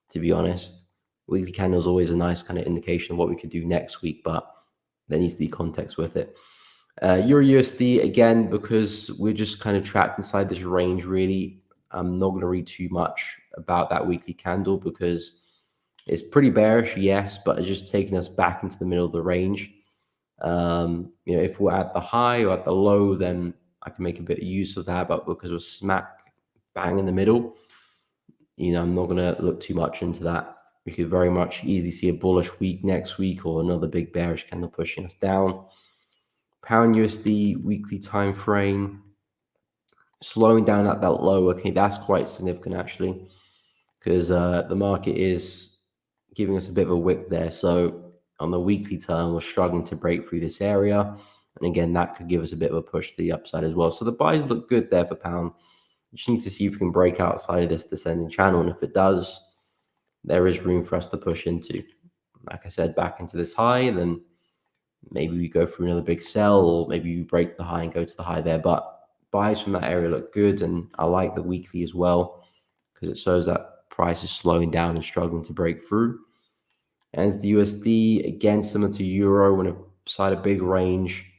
to be honest. Weekly candle is always a nice kind of indication of what we could do next week, but there needs to be context with it. Euro USD, again, because we're just kind of trapped inside this range, really. I'm not going to read too much about that weekly candle because it's pretty bearish, yes, but it's just taking us back into the middle of the range. If we're at the high or at the low, then I can make a bit of use of that, but because we're smack bang in the middle, I'm not going to look too much into that. We could very much easily see a bullish week next week or another big bearish candle pushing us down. Pound USD weekly time frame slowing down at that low. Okay, that's quite significant actually, because the market is giving us a bit of a wick there. So on the weekly term, we're struggling to break through this area. And again, that could give us a bit of a push to the upside as well. So the buys look good there for pound. You just need to see if we can break outside of this descending channel. And if it does, there is room for us to push into. Like I said, back into this high, and then maybe we go through another big sell, or maybe we break the high and go to the high there. But buys from that area look good, and I like the weekly as well because it shows that price is slowing down and struggling to break through. As the USD, again, similar to Euro, when inside a big range,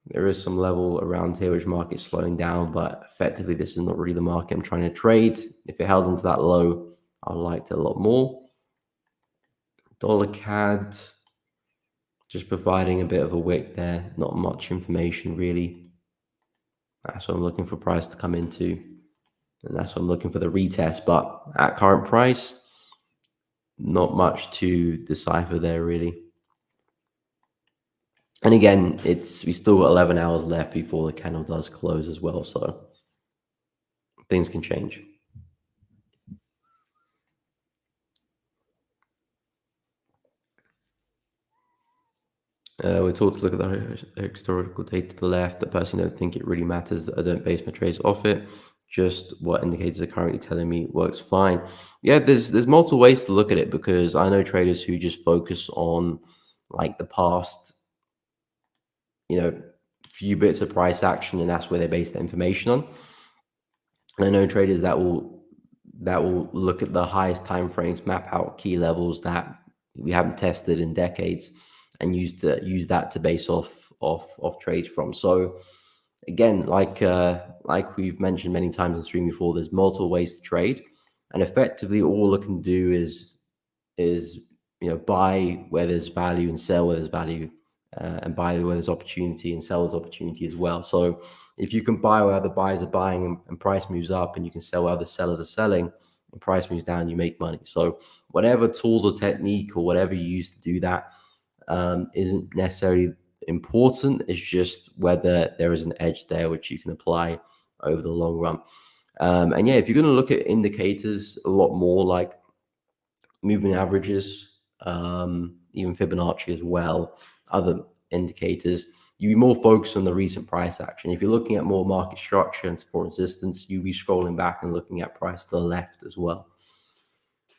there is some level around here which market is slowing down, but effectively this is not really the market I'm trying to trade. If it held into that low, I liked it a lot more. Dollar CAD, just providing a bit of a wick there, not much information really. That's what I'm looking for price to come into, and that's what I'm looking for the retest. But at current price, not much to decipher there really. And again, we still got 11 hours left before the candle does close as well, so things can change. We're told to look at the historical data to the left. I personally don't think it really matters. I don't base my trades off it. Just what indicators are currently telling me works fine. Yeah, there's multiple ways to look at it, because I know traders who just focus on like the past, few bits of price action, and that's where they base the information on. And I know traders that will look at the highest time frames, map out key levels that we haven't tested in decades, and use that to base off trades from. So again, like we've mentioned many times in the stream before, there's multiple ways to trade, and effectively all it can do is buy where there's value and sell where there's value, and buy where there's opportunity and sell there's opportunity as well. So if you can buy where the buyers are buying and price moves up, and you can sell where the sellers are selling and price moves down, you make money. So whatever tools or technique or whatever you use to do that isn't necessarily important. It's just whether there is an edge there which you can apply over the long run. And yeah, if you're going to look at indicators a lot more, like moving averages, even Fibonacci as well, other indicators, you'd be more focused on the recent price action. If you're looking at more market structure and support resistance, you'll be scrolling back and looking at price to the left as well.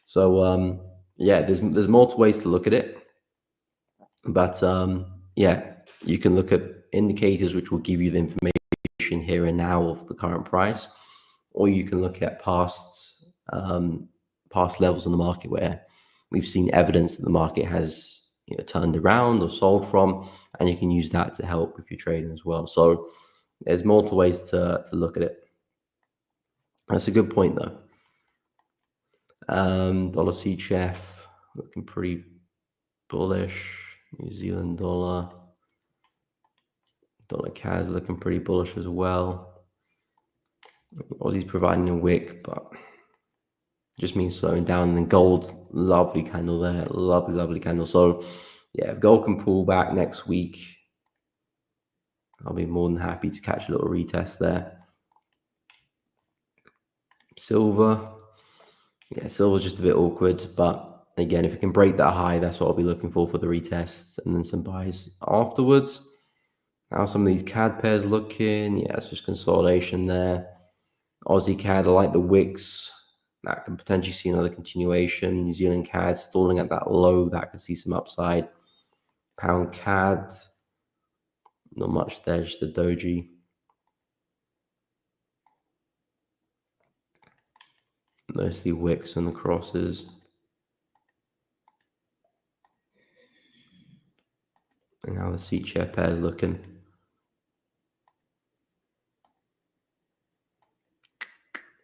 So yeah, there's multiple ways to look at it, but yeah, you can look at indicators which will give you the information here and now of the current price, or you can look at past levels in the market where we've seen evidence that the market has turned around or sold from, and you can use that to help with your trading as well. So there's multiple ways to look at it. That's a good point though. Dollar CHF looking pretty bullish. New Zealand dollar. Dollar CAD looking pretty bullish as well. Aussie's providing a wick, but just means slowing down. And then gold, lovely candle there. Lovely candle. So yeah, if gold can pull back next week, I'll be more than happy to catch a little retest there. Silver. Yeah, silver's just a bit awkward, but again, if it can break that high, that's what I'll be looking for the retests, and then some buys afterwards. How some of these CAD pairs looking? Yeah, it's just consolidation there. Aussie CAD, I like the wicks. That can potentially see another continuation. New Zealand CAD stalling at that low. That could see some upside. Pound CAD, not much there, just the doji. Mostly wicks and the crosses. And how the seat share pair is looking.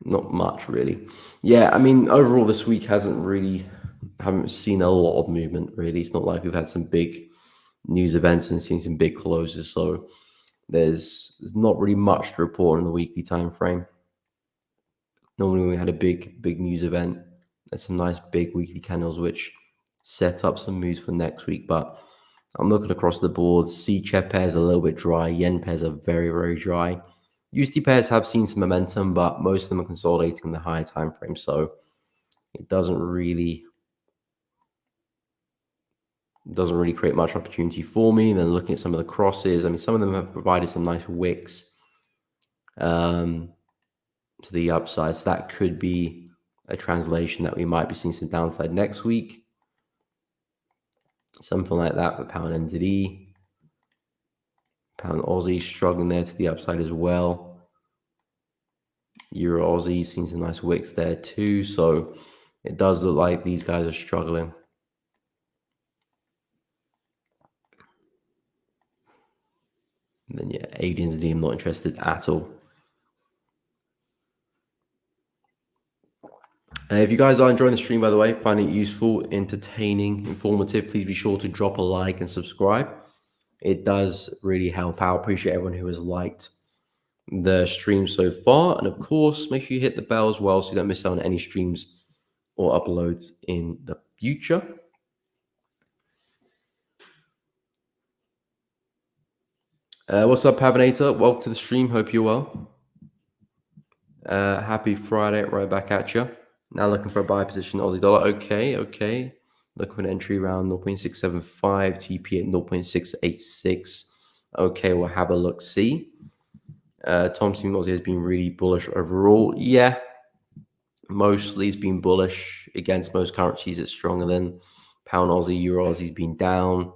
Not much really. Yeah, I mean, overall this week haven't seen a lot of movement really. It's not like we've had some big news events and seen some big closes. So there's not really much to report in the weekly time frame. Normally we had a big news event. There's some nice big weekly candles which set up some moves for next week. But I'm looking across the board. CHF pairs are a little bit dry. Yen pairs are very dry. USD pairs have seen some momentum, but most of them are consolidating in the higher time frame. So it doesn't really create much opportunity for me. Then looking at some of the crosses, I mean, some of them have provided some nice wicks to the upside. So that could be a translation that we might be seeing some downside next week. Something like that for pound NZD. Pound Aussie struggling there to the upside as well. Euro Aussie seen some nice wicks there too. So it does look like these guys are struggling. And then yeah, AD&Z, I'm not interested at all. If you guys are enjoying the stream, by the way, finding it useful, entertaining, informative, please be sure to drop a like and subscribe. It does really help out. Appreciate everyone who has liked the stream so far. And of course, make sure you hit the bell as well so you don't miss out on any streams or uploads in the future. What's up, Pavinator? Welcome to the stream. Hope you're well. Happy Friday, right back at you. Now looking for a buy position, Aussie dollar. Okay. Looking for an entry around 0.675, TP at 0.686. Okay, we'll have a look. See. Thompson Aussie has been really bullish overall. Yeah, mostly it's been bullish against most currencies. It's stronger than pound Aussie, Euro Aussie's been down.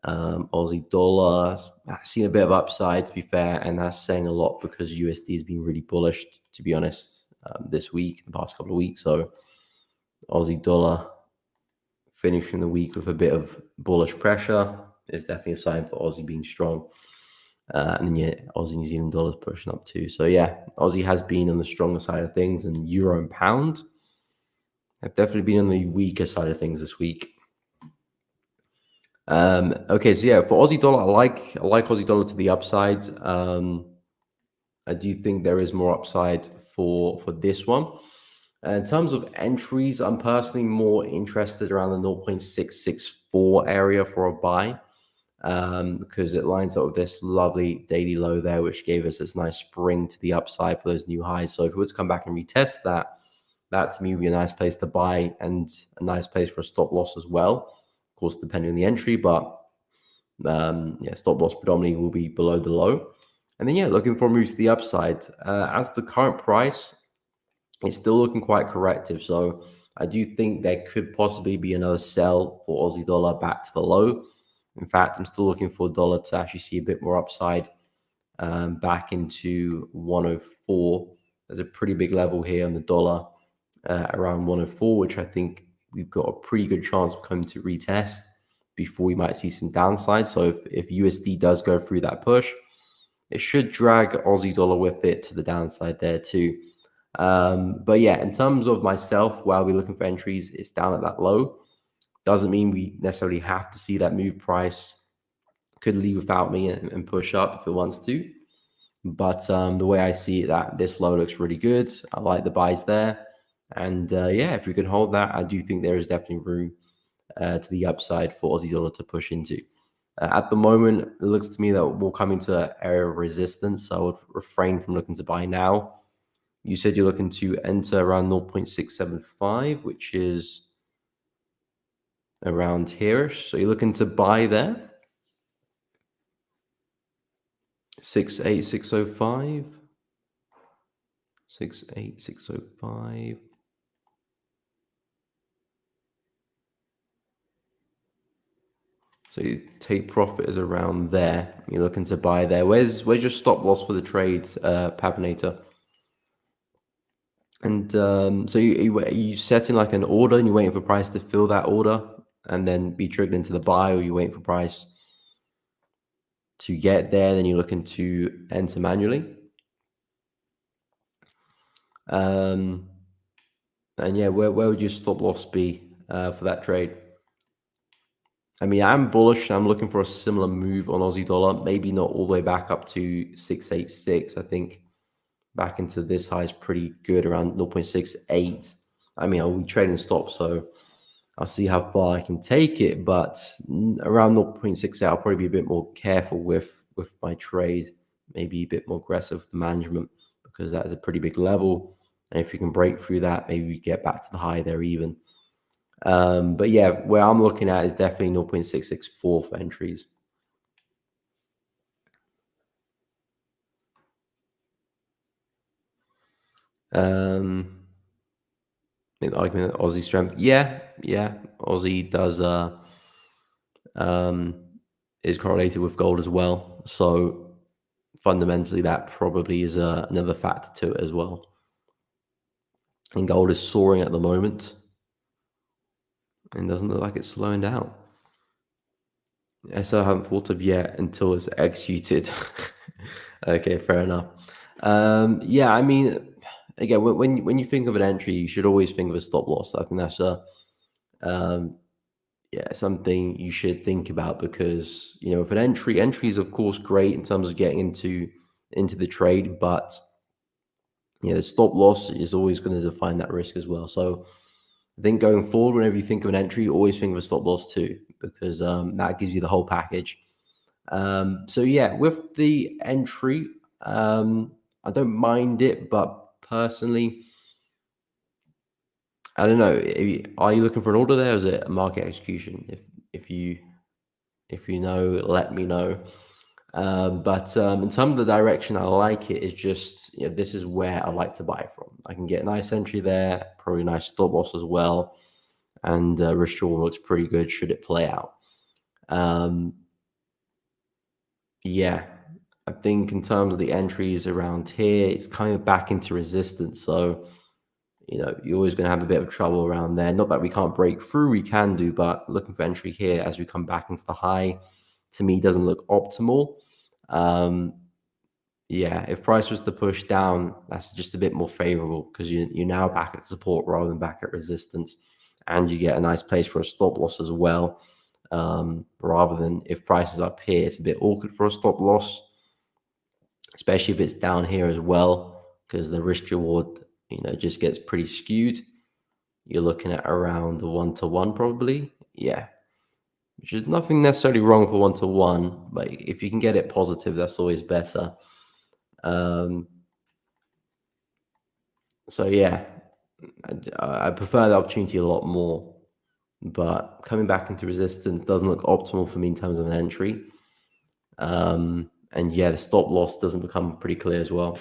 Aussie dollar seen a bit of upside, to be fair, and that's saying a lot because USD has been really bullish, to be honest, this week, the past couple of weeks. So Aussie dollar finishing the week with a bit of bullish pressure is definitely a sign for Aussie being strong. And then yeah, Aussie New Zealand dollars pushing up too. So yeah, Aussie has been on the stronger side of things, and Euro and pound have definitely been on the weaker side of things this week. Okay, so yeah, for Aussie dollar, I like Aussie dollar to the upside. I do think there is more upside for this one. In terms of entries, I'm personally more interested around the 0.664 area for a buy, because it lines up with this lovely daily low there, which gave us this nice spring to the upside for those new highs. So if we were to come back and retest that, that to me would be a nice place to buy and a nice place for a stop loss as well. Of course, depending on the entry, but yeah, stop loss predominantly will be below the low. And then yeah, looking for a move to the upside. As the current price, it's still looking quite corrective. So I do think there could possibly be another sell for Aussie dollar back to the low. In fact, I'm still looking for dollar to actually see a bit more upside, back into 104. There's a pretty big level here on the dollar, around 104, which I think we've got a pretty good chance of coming to retest before we might see some downside. So if USD does go through that push, it should drag Aussie dollar with it to the downside there too. But yeah, in terms of myself, while we're looking for entries, it's down at that low. Doesn't mean we necessarily have to see that move price. Could leave without me and push up if it wants to. But the way I see it, that this low looks really good. I like the buys there. And yeah, if we can hold that, I do think there is definitely room to the upside for Aussie dollar to push into. At the moment, it looks to me that we'll come into an area of resistance. So I would refrain from looking to buy now. You said you're looking to enter around 0.675, which is around here. So you're looking to buy there. 68605. 68605. So you take profit is around there. You're looking to buy there. Where's your stop loss for the trade, Papinator? And so are you setting like an order and you're waiting for price to fill that order and then be triggered into the buy, or you waiting for price to get there, then you're looking to enter manually? And yeah, where would your stop loss be for that trade? I mean, I'm bullish. I'm looking for a similar move on Aussie dollar, maybe not all the way back up to 686. I think back into this high is pretty good, around 0.68. I mean, I'll be trading stop, so I'll see how far I can take it. But around 0.68, I'll probably be a bit more careful with my trade, maybe a bit more aggressive with the management, because that is a pretty big level. And if you can break through that, maybe we get back to the high there even. But yeah, where I'm looking at is definitely 0.664 for entries. The argument that Aussie strength, yeah, Aussie does um, is correlated with gold as well. So fundamentally, that probably is another factor to it as well. And gold is soaring at the moment, and doesn't look like it's slowing down. So I haven't thought of yet until it's executed. Okay, fair enough. Yeah, I mean, again, when you think of an entry, you should always think of a stop loss. I think that's um, yeah, something you should think about, because if an entry is of course great in terms of getting into the trade, but the stop loss is always going to define that risk as well. So I think going forward, whenever you think of an entry, always think of a stop loss too, because that gives you the whole package. So yeah, with the entry, I don't mind it, but personally, I don't know. Are you looking for an order there, or is it a market execution? If you know, let me know. But in terms of the direction, I like it. It's just this is where I like to buy from. I can get a nice entry there, probably a nice stop loss as well, and risk reward looks pretty good should it play out. Um, yeah, I think in terms of the entries around here, it's coming back into resistance. So you're always going to have a bit of trouble around there. Not that we can't break through, we can do, but looking for entry here as we come back into the high, to me, doesn't look optimal. Um, yeah, if price was to push down, that's just a bit more favorable, because you're now back at support rather than back at resistance, and you get a nice place for a stop loss as well. rather than if price is up here, it's a bit awkward for a stop loss, especially if it's down here as well, because the risk reward, just gets pretty skewed. You're looking at around the 1-to-1 probably. Yeah, which is nothing necessarily wrong for 1-to-1, but if you can get it positive, that's always better. Um, so yeah, I prefer the opportunity a lot more, but coming back into resistance doesn't look optimal for me in terms of an entry. And yeah, the stop loss doesn't become pretty clear as well.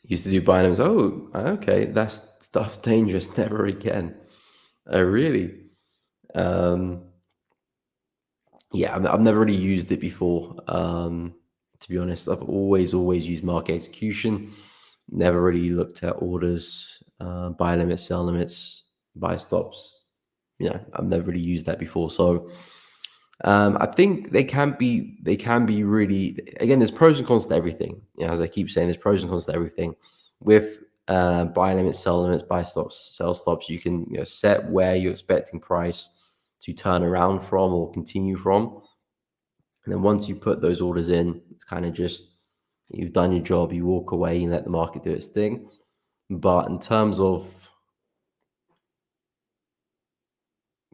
Used to do Binance. Oh, okay, that stuff's dangerous. Never again. Oh, really? Um, yeah, I've never really used it before. To be honest, I've always used market execution. Never really looked at orders, buy limits, sell limits, buy stops. I've never really used that before. So I think they can be really, again, there's pros and cons to everything. As I keep saying, there's pros and cons to everything. With buy limits, sell limits, buy stops, sell stops, you can set where you're expecting price to turn around from or continue from. And then once you put those orders in, it's kind of just you've done your job, you walk away and let the market do its thing. But in terms of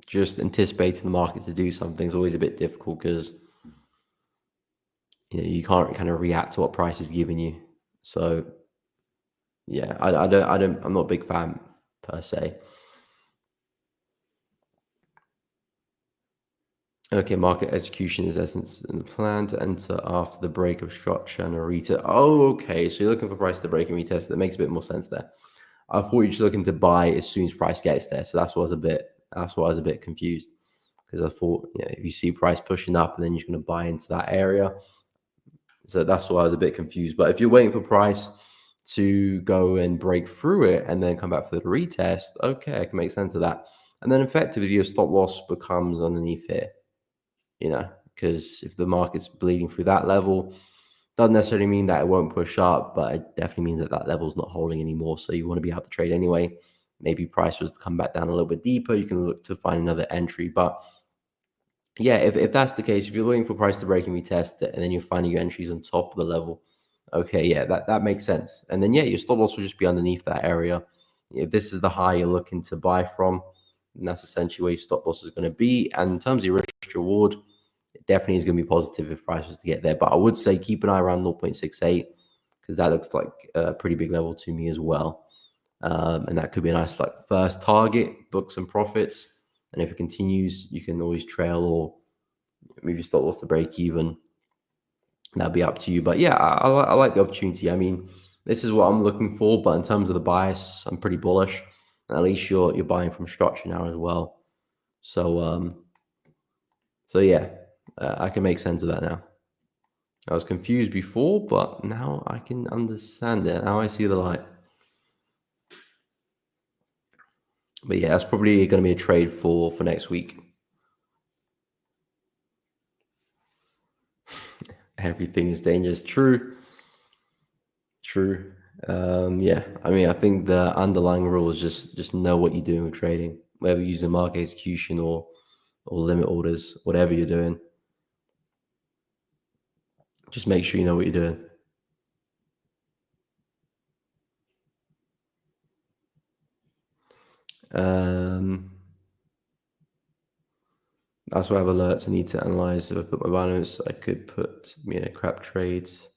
just anticipating the market to do something is always a bit difficult because you can't kind of react to what price is giving you. So yeah, I'm not a big fan per se. Okay, market execution is essence in the plan to enter after the break of structure and a retest. Oh, okay. So you're looking for price to break and retest. That makes a bit more sense there. I thought you're just looking to buy as soon as price gets there. So that's why I was a bit confused, because I thought, if you see price pushing up and then you're going to buy into that area. So that's why I was a bit confused. But if you're waiting for price to go and break through it and then come back for the retest, okay, I can make sense of that. And then effectively your stop loss becomes underneath here, because if the market's bleeding through that level, doesn't necessarily mean that it won't push up, but it definitely means that that level's not holding anymore. So you want to be out to trade anyway. Maybe price was to come back down a little bit deeper. You can look to find another entry. But yeah, if that's the case, if you're waiting for price to break and retest it, and then you're finding your entries on top of the level, okay, yeah, that makes sense. And then yeah, your stop loss will just be underneath that area. If this is the high you're looking to buy from, and that's essentially where your stop loss is going to be. And in terms of your risk reward, it definitely is going to be positive if price was to get there. But I would say keep an eye around 0.68 because that looks like a pretty big level to me as well. And that could be a nice first target, book some profits. And if it continues, you can always trail or move your stop loss to break even. That'll be up to you. But yeah, I like the opportunity. I mean, this is what I'm looking for. But in terms of the bias, I'm pretty bullish. And at least you're buying from structure now as well. So yeah, I can make sense of that now. I was confused before, but now I can understand it. Now I see the light. But yeah, that's probably going to be a trade for next week. Everything is dangerous. True. True. Yeah, I mean, I think the underlying rule is just know what you're doing with trading, whether you're using market execution or limit orders, whatever you're doing. Just make sure you know what you're doing. Um, that's why I have alerts. I need to analyze. If I put my balance, I could put crap trades.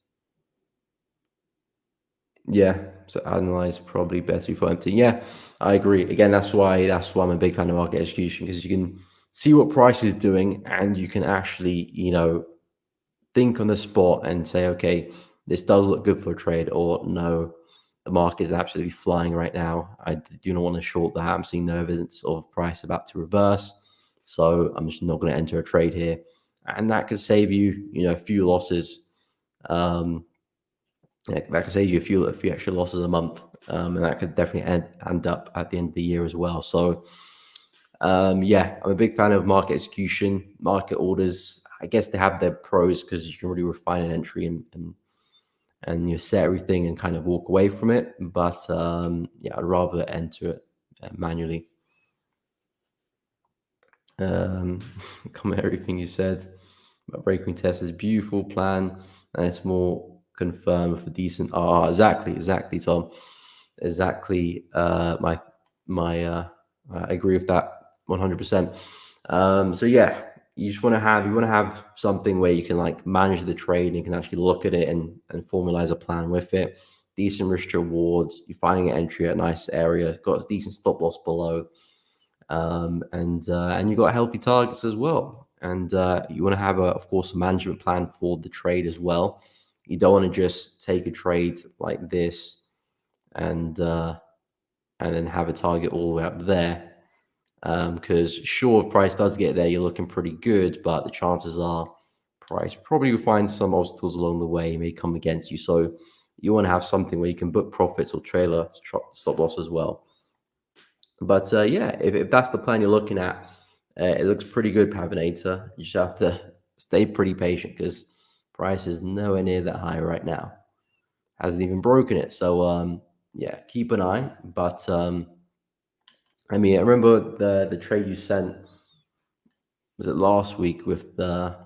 Yeah, so analyze probably better before emptying. Yeah, I agree. Again, that's why I'm a big fan of market execution, because you can see what price is doing and you can actually, think on the spot and say, okay, this does look good for a trade, or no, the market is absolutely flying right now. I do not want to short that. I'm seeing no evidence of price about to reverse. So I'm just not going to enter a trade here. And that could save you, a few losses. That could save you a few extra losses a month, and that could definitely end up at the end of the year as well. So, yeah, I'm a big fan of market execution, market orders. I guess they have their pros because you can really refine an entry and you set everything and kind of walk away from it. But yeah, I'd rather enter it manually. Um, comment everything you said about breaking test is beautiful plan, and it's more confirmed for decent. Exactly, Tom. Exactly. I agree with that 100%. So yeah, you want to have something where you can like manage the trade and you can actually look at it and formalize a plan with it. Decent risk to rewards. You're finding an entry at a nice area, got a decent stop loss below, and you got healthy targets as well. And you want to have of course, a management plan for the trade as well. You don't want to just take a trade like this and uh, and then have a target all the way up there. Because sure, if price does get there, you're looking pretty good, but the chances are price probably will find some obstacles along the way, may come against you. So you want to have something where you can book profits or trailer stop loss as well. But yeah, if that's the plan you're looking at, it looks pretty good, Pavinator. You just have to stay pretty patient because price is nowhere near that high right now. Hasn't even broken it. So yeah, keep an eye. But I mean, I remember the trade you sent, was it last week with the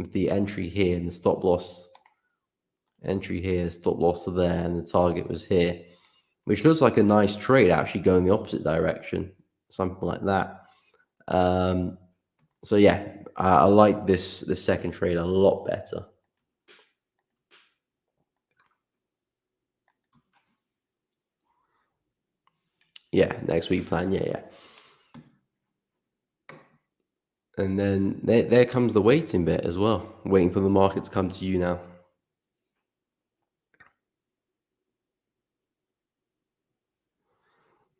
entry here and the stop loss entry here, stop loss to there, and the target was here, which looks like a nice trade actually going the opposite direction, something like that. Um, so yeah, I like this second trade a lot better. Yeah, next week plan. Yeah. And then there comes the waiting bit as well, waiting for the market to come to you now.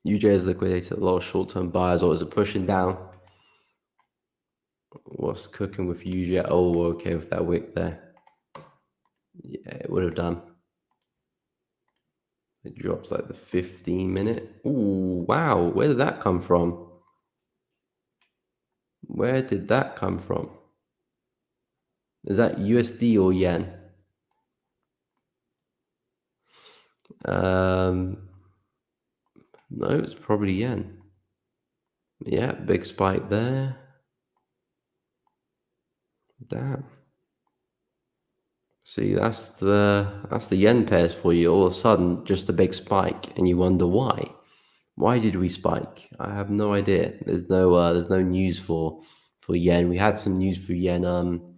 UJ has liquidated a lot of short-term buyers, or is it pushing down? What's cooking with UJ? Oh, okay, with that wick there. Yeah, it would have done. It drops like the 15-minute. Ooh, wow. Where did that come from? Where did that come from? Is that USD or yen? Um, no, it's probably yen. Yeah, big spike there. Damn. See, that's the yen pairs for you. All of a sudden, just a big spike, and you wonder why. Why did we spike? I have no idea. There's no news for yen. We had some news for yen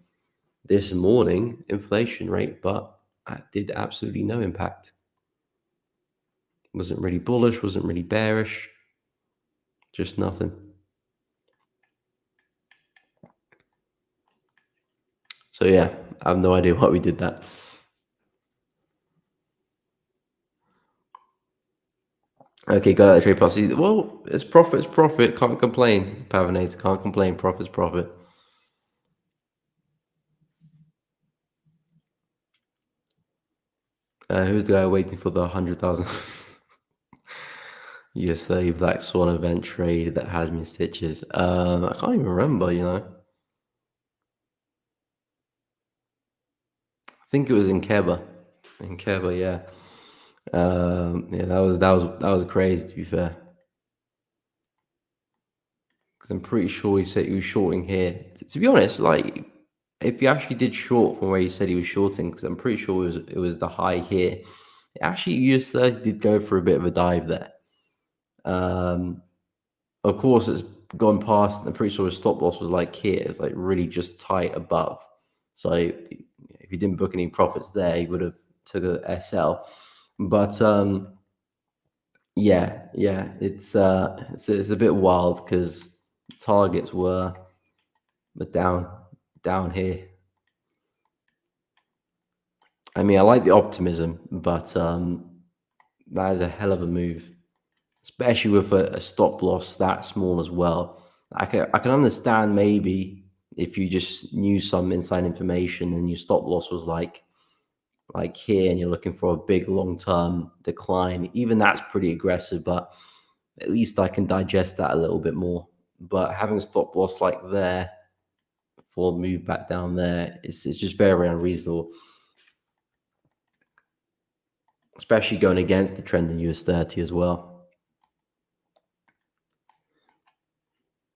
this morning, inflation rate, but that did absolutely no impact. Wasn't really bullish, wasn't really bearish, just nothing. So yeah, I have no idea why we did that. Okay, got out of trade policy. Well, it's profit, it's profit. Can't complain. Pavinator can't complain. Profit's profit. Who's the guy waiting for the 100,000 US 30 Black Swan event trade that had me in stitches? I can't even remember. I think it was in Keba. In Keba, yeah. Yeah, that was crazy to be fair. Because I'm pretty sure he said he was shorting here. To be honest, like if he actually did short from where he said he was shorting, because I'm pretty sure it was the high here. Actually, US 30 did go for a bit of a dive there. Um, of course, it's gone past. I'm pretty sure his stop loss was like here. It's like really just tight above. So if he didn't book any profits there, he would have took a SL. But yeah, it's a bit wild because targets were down here. I mean, I like the optimism, but that is a hell of a move, especially with a stop loss that small as well. I can understand maybe if you just knew some inside information and your stop loss was like here and you're looking for a big long-term decline. Even that's pretty aggressive, but at least I can digest that a little bit more. But having a stop loss like there for move back down there, it's just very, very unreasonable. especially going against the trend in US 30 as well.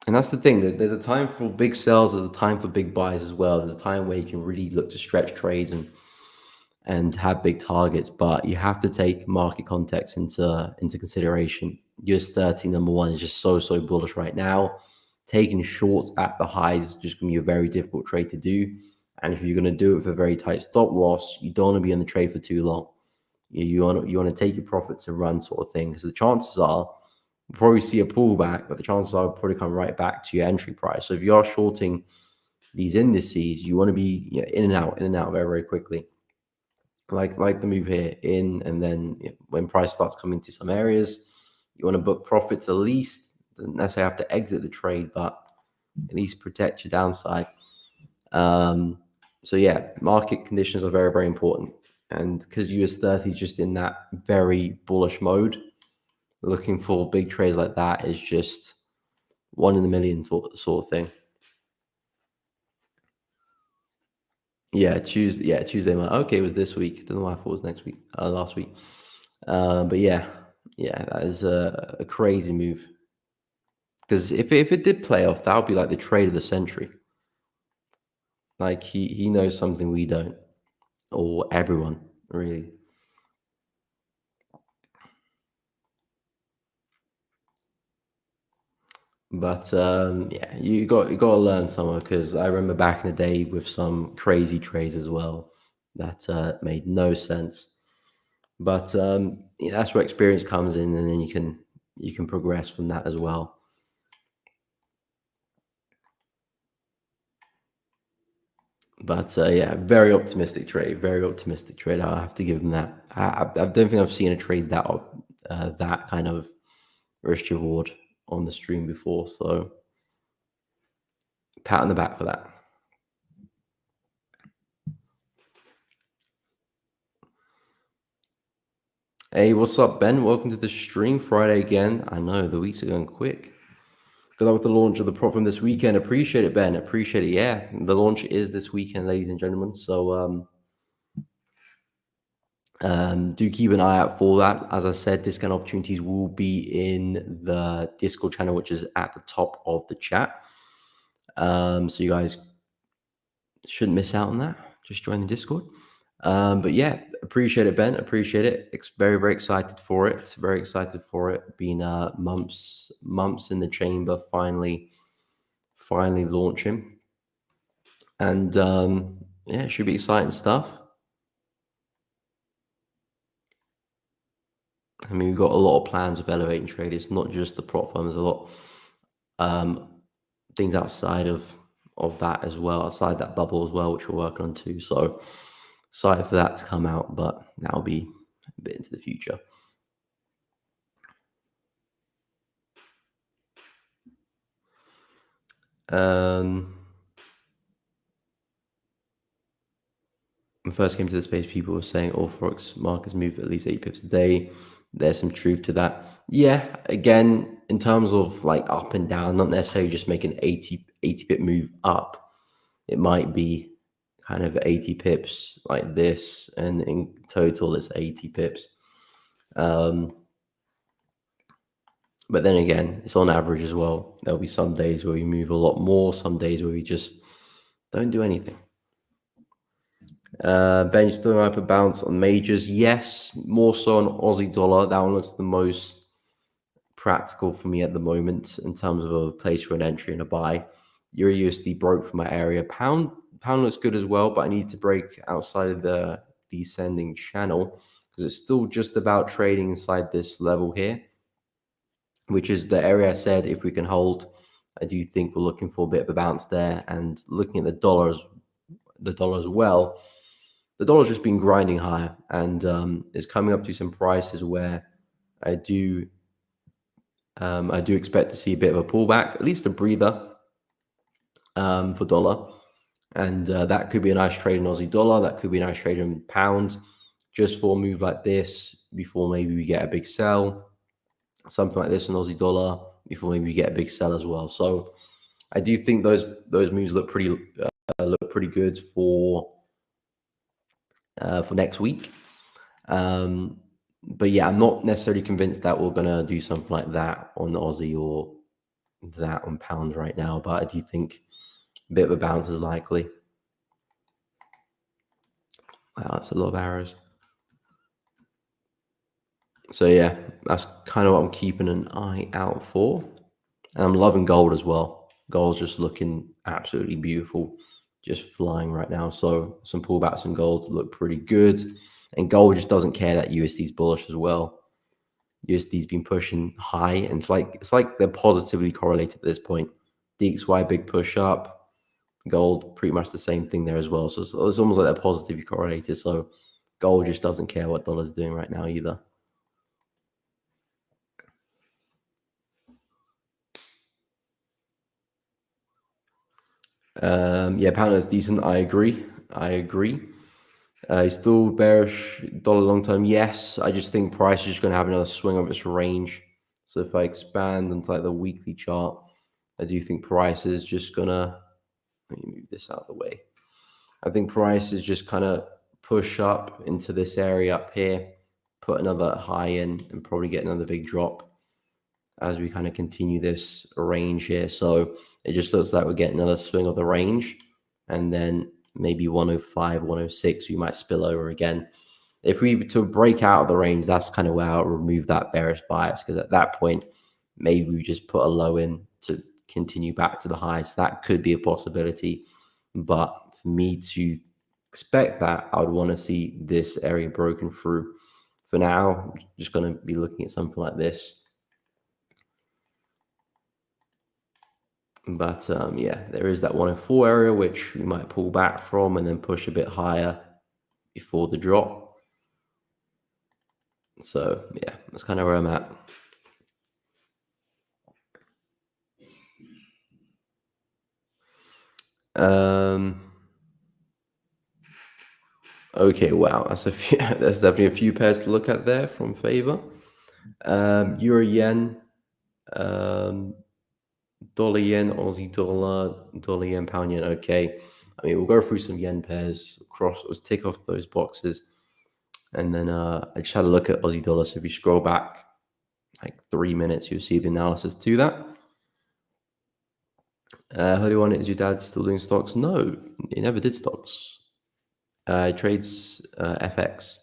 And that's the thing, that there's a time for big sells, there's a time for big buys as well. There's a time where you can really look to stretch trades and have big targets, but you have to take market context into consideration. US 30 number one is just so bullish right now. Taking shorts at the highs is just going to be a very difficult trade to do. And if you're going to do it with a very tight stop loss, you don't want to be in the trade for too long. You want to take your profits and run, sort of thing, because the chances are you'll probably see a pullback, but the chances are it'll probably come right back to your entry price. So if you are shorting these indices, you want to be in and out very, very quickly. Like the move here in, and then when price starts coming to some areas, you want to book profits at least. Doesn't necessarily have to exit the trade, but at least protect your downside. So yeah, market conditions are very, very important. And because US 30 is just in that very bullish mode, looking for big trades like that is just one in a million sort of thing. Yeah, Tuesday. Yeah, Tuesday. Okay, it was this week. Don't know why I thought it was next week, last week. But yeah, that is a crazy move. Because if it did play off, that would be like the trade of the century. Like he knows something we don't, or everyone really. But yeah, you got to learn somewhere, because I remember back in the day with some crazy trades as well that made no sense. But that's where experience comes in, and then you can progress from that as well. But yeah, very optimistic trade. Very optimistic trade. I have to give him that. I don't think I've seen a trade that kind of risk reward on the stream before. So pat on the back for that. Hey, what's up, Ben? Welcome to the stream. Friday again. I know the weeks are going quick. Good luck with the launch of the prop from this weekend. Appreciate it, Ben. Appreciate it. Yeah, the launch is this weekend, ladies and gentlemen. So do keep an eye out for that. As I said, discount opportunities will be in the Discord channel, which is at the top of the chat. So you guys shouldn't miss out on that. Just join the Discord. But yeah, appreciate it, Ben. Appreciate it. Very, very excited for it. Very excited for it. Been months in the chamber. Finally launching, and yeah, it should be exciting stuff. I mean, we've got a lot of plans with Elevating Trade. It's not just the prop firm. There's a lot things outside of that as well, outside that bubble as well, which we're working on too. So excited for that to come out, but that'll be a bit into the future. When I first came to the space, people were saying all Forex markets move at least 8 pips a day. There's some truth to that. Yeah, again, in terms of like up and down, not necessarily just make an 80 pip move up. It might be kind of 80 pips like this, and in total it's 80 pips. But then again, it's on average as well. There'll be some days where we move a lot more, some days where we just don't do anything. Ben, you still have a bounce on majors? Yes, more so on Aussie dollar. That one looks the most practical for me at the moment in terms of a place for an entry and a buy. Euro USD broke from my area. Pound looks good as well, but I need to break outside of the descending channel, because it's still just about trading inside this level here, which is the area I said if we can hold. I do think we're looking for a bit of a bounce there, and looking at the dollar as well. The dollar's just been grinding higher, and is coming up to some prices where I do expect to see a bit of a pullback, at least a breather for dollar, and that could be a nice trade in Aussie dollar. That could be a nice trade in pound, just for a move like this before maybe we get a big sell, something like this in Aussie dollar before maybe we get a big sell as well. So I do think those moves look pretty good for next week. But yeah, I'm not necessarily convinced that we're gonna do something like that on Aussie or that on pound right now. But I do think a bit of a bounce is likely. Wow, that's a lot of arrows. So yeah, that's kind of what I'm keeping an eye out for. And I'm loving gold as well. Gold's just looking absolutely beautiful, just flying right now. So some pullbacks in gold look pretty good. And gold just doesn't care that USD's bullish as well. USD's been pushing high, and it's like they're positively correlated at this point. DXY big push up, gold pretty much the same thing there as well. So it's almost like they're positively correlated. So gold just doesn't care what dollar's doing right now either. Yeah, pound is decent. I agree. Still bearish dollar long term. Yes, I just think price is just going to have another swing of its range. So if I expand onto like the weekly chart, I do think price is just gonna, let me move this out of the way. I think price is just kind of push up into this area up here, put another high in, and probably get another big drop as we kind of continue this range here. So it just looks like we're getting another swing of the range, and then maybe 105, 106, we might spill over again. If we were to break out of the range, that's kind of where I'll remove that bearish bias, because at that point, maybe we just put a low in to continue back to the highs. That could be a possibility. But for me to expect that, I would want to see this area broken through. For now, I'm just going to be looking at something like this. But yeah, there is that 104 area, which we might pull back from and then push a bit higher before the drop. So yeah, that's kind of where I'm at. Okay, wow, that's a few, there's definitely a few pairs to look at there from favor. Euro yen, um, dollar yen, Aussie dollar, dollar yen, pound yen. Okay, I mean we'll go through some yen pairs. Let's tick off those boxes, and then I just had a look at Aussie dollar. So if you scroll back like 3 minutes, you'll see the analysis to that. Holy one, is your dad still doing stocks? No, he never did stocks. He trades FX.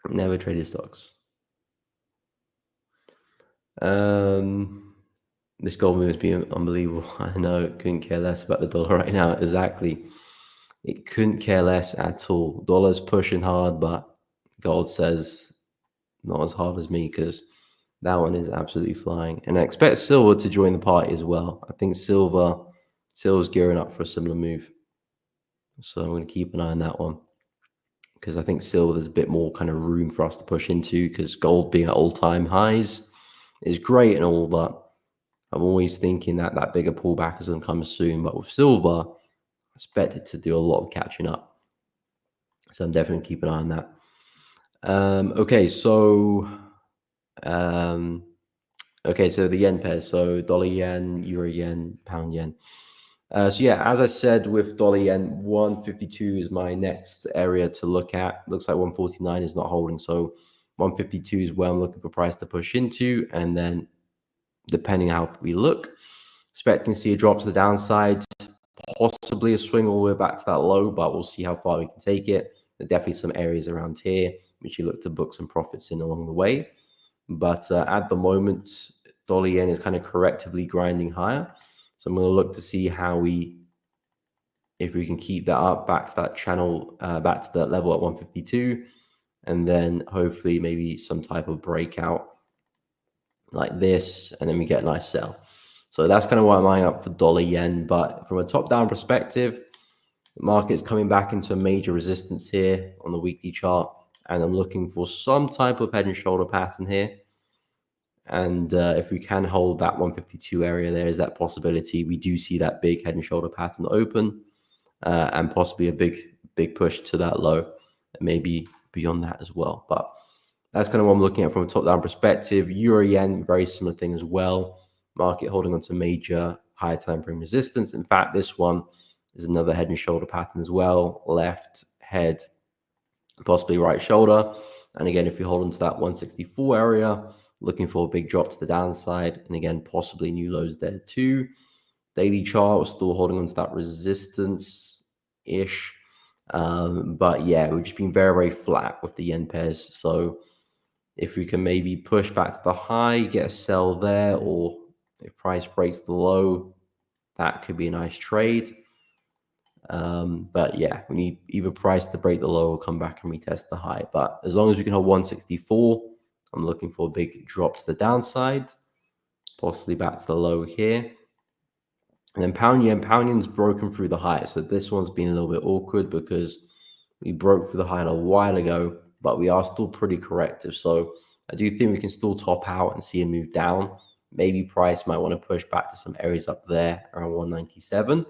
Never traded stocks. This gold move has been unbelievable. I know, couldn't care less about the dollar right now. Exactly. It couldn't care less at all. Dollar's pushing hard, but gold says not as hard as me, because that one is absolutely flying. And I expect silver to join the party as well. I think silver's gearing up for a similar move. So I'm going to keep an eye on that one, because I think silver, there's a bit more kind of room for us to push into, because gold being at all-time highs is great and all, but I'm always thinking that that bigger pullback is going to come soon. But with silver, I expect it to do a lot of catching up. So I'm definitely keeping an eye on that. Okay, so the yen pairs. So dollar yen, euro yen, pound yen. So yeah, as I said, with dollar yen, 152 is my next area to look at. Looks like 149 is not holding, so 152 is where I'm looking for price to push into, and then depending how we look, expecting to see a drop to the downside, possibly a swing all the way back to that low, but we'll see how far we can take it. There are definitely some areas around here which you look to book some profits in along the way. But at the moment, dollar yen is kind of correctively grinding higher. So I'm going to look to see if we can keep that up back to that channel, back to that level at 152, and then hopefully maybe some type of breakout like this, and then we get a nice sell. So that's kind of why I'm eyeing up for dollar yen. But from a top-down perspective, the market is coming back into a major resistance here on the weekly chart, and I'm looking for some type of head and shoulder pattern here. And if we can hold that 152 area, there is that possibility. We do see that big head and shoulder pattern open, and possibly a big push to that low, and maybe beyond that as well. But that's kind of what I'm looking at from a top-down perspective. Euro yen, very similar thing as well. Market holding on to major higher time frame resistance. In fact, this one is another head and shoulder pattern as well. Left head, possibly right shoulder. And again, if you hold into that 164 area, looking for a big drop to the downside, and again, possibly new lows there too. Daily chart was still holding onto that resistance ish. But yeah, we've just been very, very flat with the yen pairs. So if we can maybe push back to the high, get a sell there, or if price breaks the low, that could be a nice trade. But yeah, we need either price to break the low or come back and retest the high. But as long as we can hold 164, I'm looking for a big drop to the downside, possibly back to the low here. And then pound yen's broken through the high. So this one's been a little bit awkward because we broke through the high a while ago, but we are still pretty corrective. So I do think we can still top out and see a move down. Maybe price might want to push back to some areas up there around 197.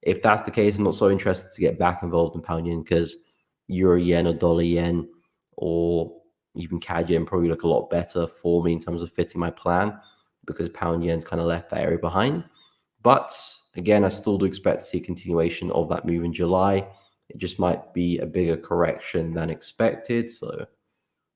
If that's the case, I'm not so interested to get back involved in pound yen because euro yen or dollar yen or even CAD yen probably look a lot better for me in terms of fitting my plan because pound yen's kind of left that area behind. But again, I still do expect to see a continuation of that move in July. It just might be a bigger correction than expected. So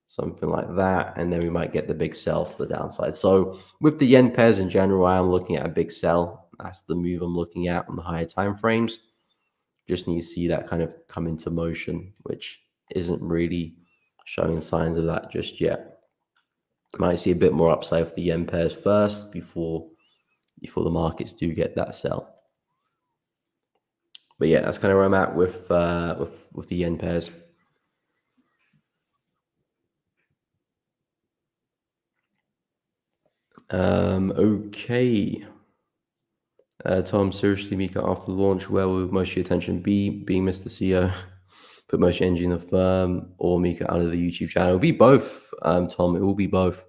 something like that. And then we might get the big sell to the downside. So with the yen pairs in general, I am looking at a big sell. That's the move I'm looking at on the higher time frames. Just need to see that kind of come into motion, which isn't really showing signs of that just yet. Might see a bit more upside for the yen pairs first before the markets do get that sell. But yeah, that's kind of where I'm at with the yen pairs. Okay. Tom, seriously, Mika, after the launch, where will most of your attention be? Being Mr. CEO, put most of your energy in the firm, or Mika out of the YouTube channel? It'll be both, Tom. It will be both.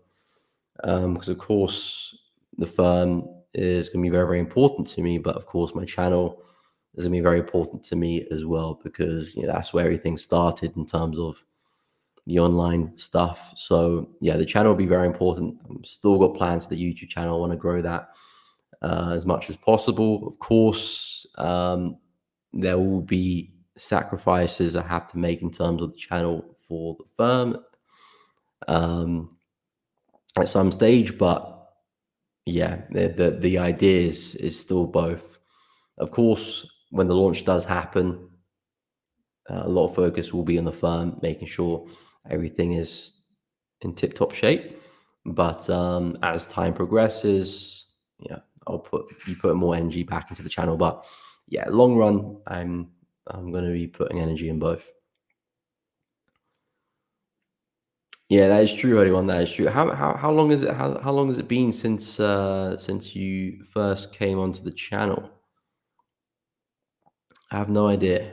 Because, of course, the firm is going to be very, very important to me. But, of course, my channel is going to be very important to me as well because that's where everything started in terms of the online stuff. So, yeah, the channel will be very important. I've still got plans for the YouTube channel. I want to grow that as much as possible. Of course, there will be sacrifices I have to make in terms of the channel for the firm at some stage, but yeah, the idea is still both. Of course, when the launch does happen, a lot of focus will be on the firm, making sure everything is in tip-top shape. But as time progresses, yeah, I'll put more energy back into the channel. But yeah, long run, I'm going to be putting energy in both. Yeah, that is true, everyone. That is true. How long is it? How long has it been since you first came onto the channel? I have no idea.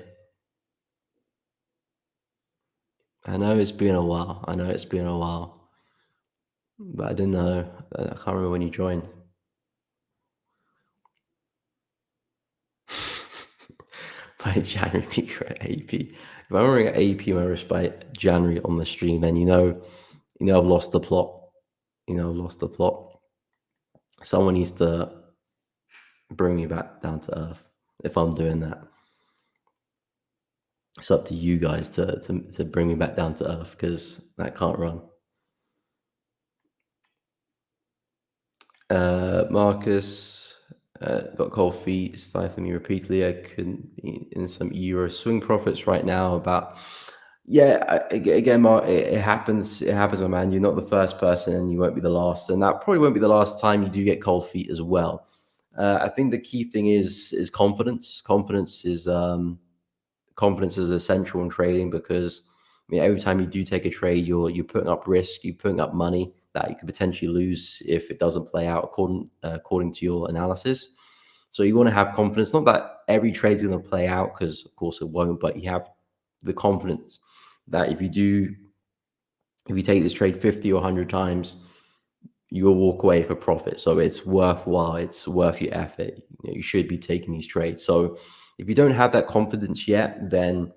I know it's been a while. I know it's been a while, but I didn't know. I can't remember when you joined. By January peak at AP. If I'm wearing an AP membership by January on the stream, then I've lost the plot. I've lost the plot. Someone needs to bring me back down to earth if I'm doing that. It's up to you guys to bring me back down to earth because that can't run. Marcus got cold feet, stifling me repeatedly. I couldn't be in some euro swing profits right now. About again, Mark, it happens. It happens, my man. You're not the first person, and you won't be the last. And that probably won't be the last time you do get cold feet as well. I think the key thing is confidence. Confidence is essential in trading because every time you do take a trade, you're putting up risk, you're putting up money that you could potentially lose if it doesn't play out according to your analysis. So you want to have confidence. Not that every trade is going to play out because of course it won't, but you have the confidence that if you take this trade 50 or 100 times, you will walk away for profit. So it's worthwhile. It's worth your effort. You should be taking these trades. So if you don't have that confidence yet, then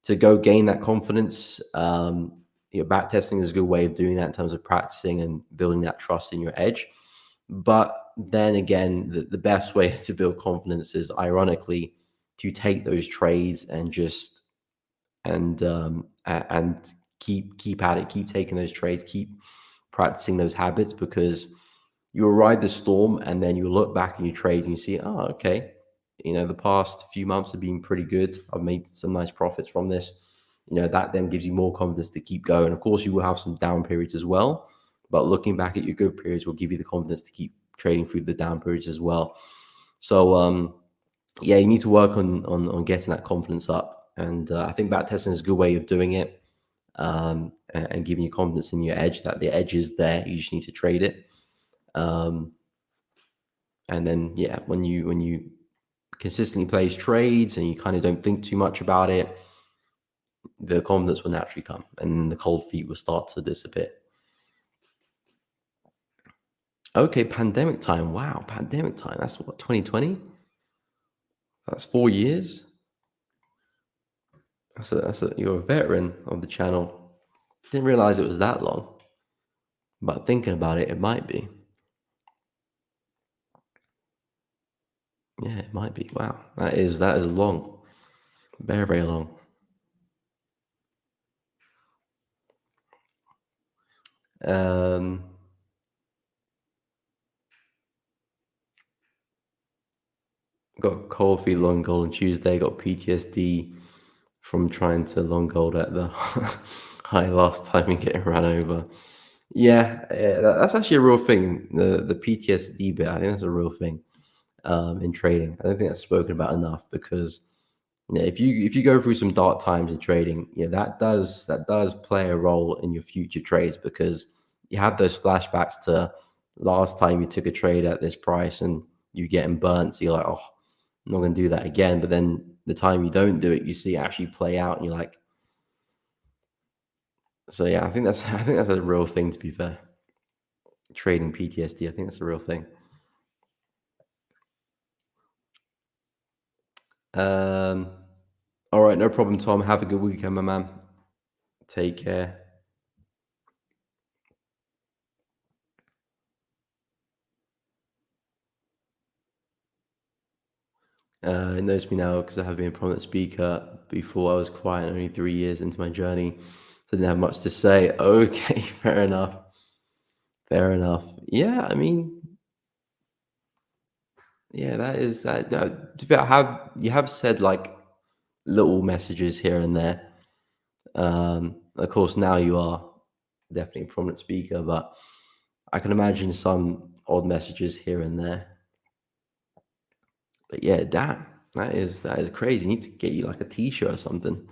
to go gain that confidence, back testing is a good way of doing that in terms of practicing and building that trust in your edge. But then again, the best way to build confidence is ironically to take those trades and and keep at it, keep taking those trades, keep practicing those habits, because you'll ride the storm and then you look back and you trade and you see, oh, okay, the past few months have been pretty good. I've made some nice profits from this. That then gives you more confidence to keep going. Of course, you will have some down periods as well, but looking back at your good periods will give you the confidence to keep trading through the down periods as well. So, yeah, you need to work on getting that confidence up, and I think back testing is a good way of doing it, and giving you confidence in your edge, that the edge is there. You just need to trade it. Um, and then, yeah, when you consistently place trades and you kind of don't think too much about it, the confidence will naturally come, and the cold feet will start to disappear. Okay, pandemic time. Wow, pandemic time. That's what, 2020? That's 4 years. You're a veteran of the channel. Didn't realize it was that long, but thinking about it, it might be. Yeah, it might be. Wow, that is long, very very long. Um, got cold feet long gold on Tuesday. Got PTSD from trying to long gold at the high last time and getting run over. Yeah, that's actually a real thing. The PTSD bit, I think that's a real thing, in trading. I don't think that's spoken about enough, because if you go through some dark times in trading, that does play a role in your future trades, because you have those flashbacks to last time you took a trade at this price and you're getting burnt. So you're like, oh, I'm not going to do that again. But then the time you don't do it, you see it actually play out, and you're like, so yeah, I think that's a real thing, to be fair. Trading PTSD, I think that's a real thing. Um, all right, no problem, Tom. Have a good weekend, my man. Take care. It knows me now because I have been a prominent speaker before. I was quiet, only 3 years into my journey, so I didn't have much to say. Okay, fair enough. Fair enough. Yeah, I mean, yeah, that is that. No, to be fair, you have said like little messages here and there. Of course, now you are definitely a prominent speaker, but I can imagine some odd messages here and there. But yeah, that is crazy. You need to get you like a T-shirt or something.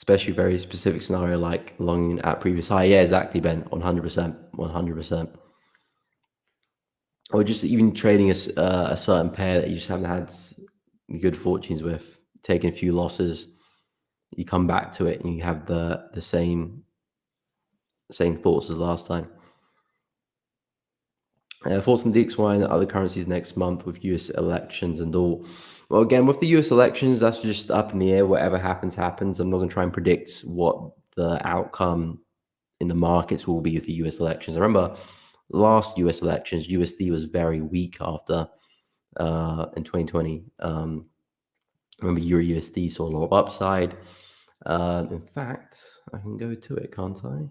Especially very specific scenario like longing at previous high. Yeah, exactly, Ben. 100%, 100%. Or just even trading a certain pair that you just haven't had good fortunes with, taking a few losses. You come back to it and you have the same thoughts as last time. Thoughts on DXY and other currencies next month with US elections and all. Well, again, with the US elections, that's just up in the air. Whatever happens, happens. I'm not going to try and predict what the outcome in the markets will be with the US elections. I remember last US elections, USD was very weak after in 2020. I remember Euro USD saw a lot of upside. In fact, I can go to it, can't I?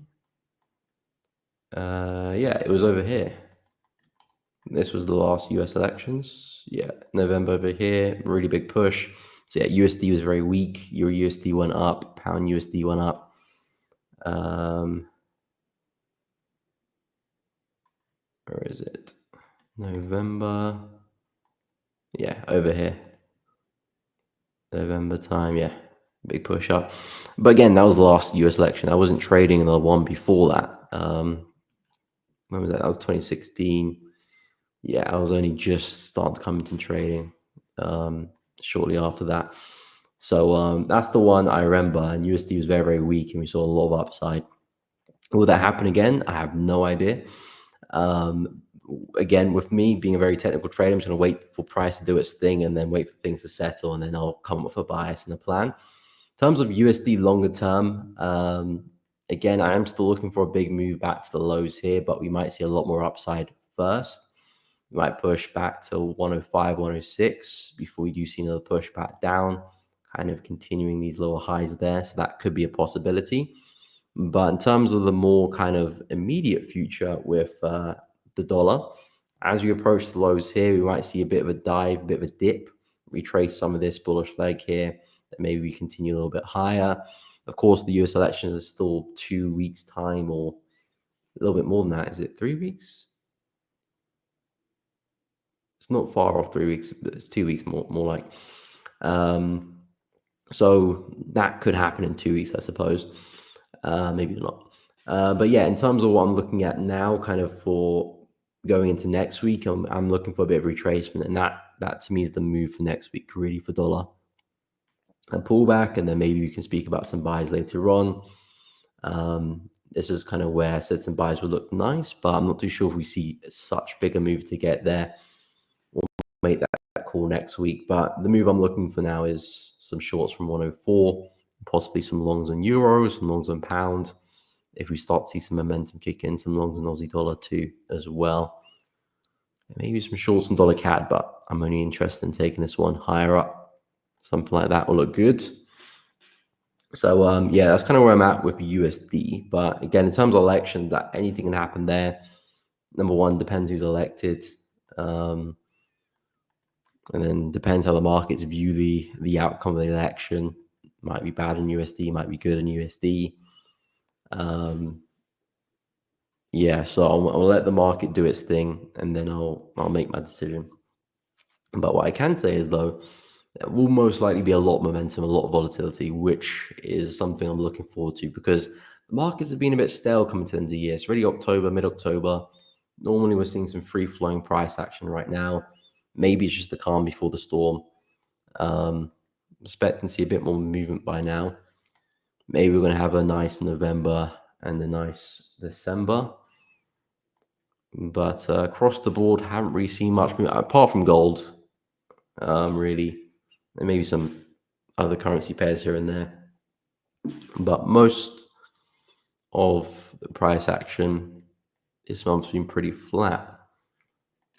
Yeah, it was over here. This was the last US elections. Yeah, November over here, really big push. So yeah, USD was very weak. Euro USD went up. Pound USD went up. Where is it? November. Yeah, over here. November time. Yeah, big push up. But again, that was the last US election. I wasn't trading the one before that. When was that? That was 2016. Yeah, I was only just starting to come into trading shortly after that. So that's the one I remember. And USD was very, very weak, and we saw a lot of upside. Will that happen again? I have no idea. Um, Again, with me being a very technical trader, I'm just going to wait for price to do its thing and then wait for things to settle, and then I'll come up with a bias and a plan. In terms of USD longer term, again, I am still looking for a big move back to the lows here, but we might see a lot more upside first. We might push back to 105, 106 before we do see another push back down, kind of continuing these lower highs there. So that could be a possibility. But in terms of the more kind of immediate future with the dollar, as we approach the lows here, we might see a bit of a dive, a bit of a dip, retrace some of this bullish leg here, that maybe we continue a little bit higher. Of course, the US elections is still 2 weeks time, or a little bit more than that. Is it 3 weeks? It's not far off 3 weeks, but it's 2 weeks more like. So that could happen in 2 weeks, I suppose. Maybe not. But yeah, in terms of what I'm looking at now, kind of for going into next week, I'm looking for a bit of retracement, and that to me is the move for next week, really, for dollar. A pullback, and then maybe we can speak about some buys later on. This is kind of where I said some buys would look nice, but I'm not too sure if we see such bigger move to get there. We'll make that call next week. But the move I'm looking for now is some shorts from 104, possibly some longs on euros, some longs on pound. If we start to see some momentum kick in, some longs on Aussie dollar too as well. Maybe some shorts on dollar CAD, but I'm only interested in taking this one higher up. Something like that will look good. So yeah, that's kind of where I'm at with USD. But again, in terms of election, that anything can happen there. Number one, depends who's elected. And then depends how the markets view the outcome of the election. Might be bad in USD, might be good in USD. Yeah, so I'll let the market do its thing, and then I'll make my decision. But what I can say is, though, there will most likely be a lot of momentum, a lot of volatility, which is something I'm looking forward to, because the markets have been a bit stale coming to the end of the year. It's really October, mid-October. Normally we're seeing some free-flowing price action right now. Maybe it's just the calm before the storm. Expecting to see a bit more movement by now. Maybe we're going to have a nice November and a nice December. But across the board, haven't really seen much movement, apart from gold, really. And maybe some other currency pairs here and there. But most of the price action this month's been pretty flat.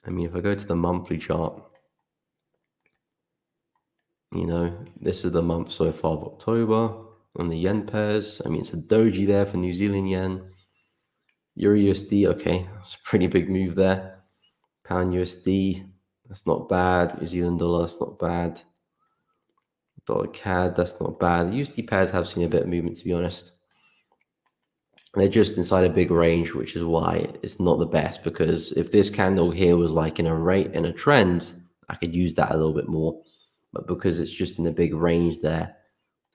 I mean, if I go to the monthly chart, this is the month so far of October on the yen pairs. I mean, it's a doji there for New Zealand yen. Euro USD, okay, that's a pretty big move there. Pound USD, that's not bad. New Zealand dollar, that's not bad. Dollar CAD, that's not bad. The USD pairs have seen a bit of movement, to be honest. They're just inside a big range, which is why it's not the best, because if this candle here was like in a trend, I could use that a little bit more. But because it's just in a big range there,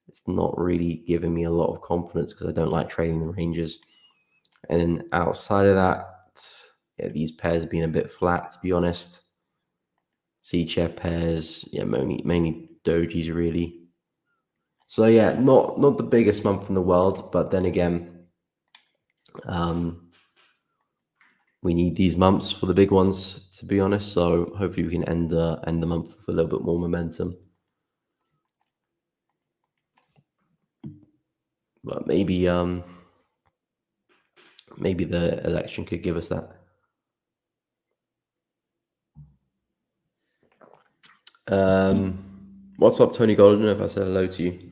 it's not really giving me a lot of confidence, because I don't like trading the ranges. And then outside of that, yeah, these pairs have been a bit flat, to be honest. CHF pairs, yeah, mainly dojis, really. So yeah, not the biggest month in the world, but then again, we need these months for the big ones, to be honest. So hopefully we can end the month with a little bit more momentum. But maybe the election could give us that. What's up, Tony Gold? I don't know if I said hello to you.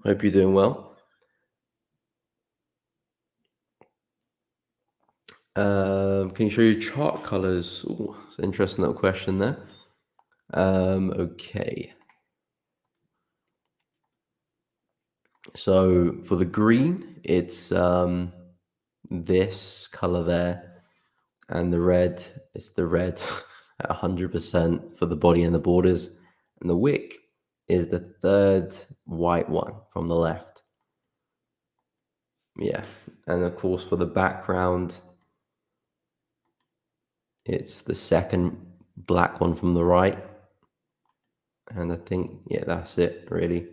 Hope you're doing well. Can you show your chart colors? Oh, it's an interesting little question there. Okay. So for the green, it's this color there, and the red, it's the red at 100% for the body and the borders, and the wick is the third white one from the left. Yeah, and of course for the background, it's the second black one from the right. And I think, yeah, that's it, really.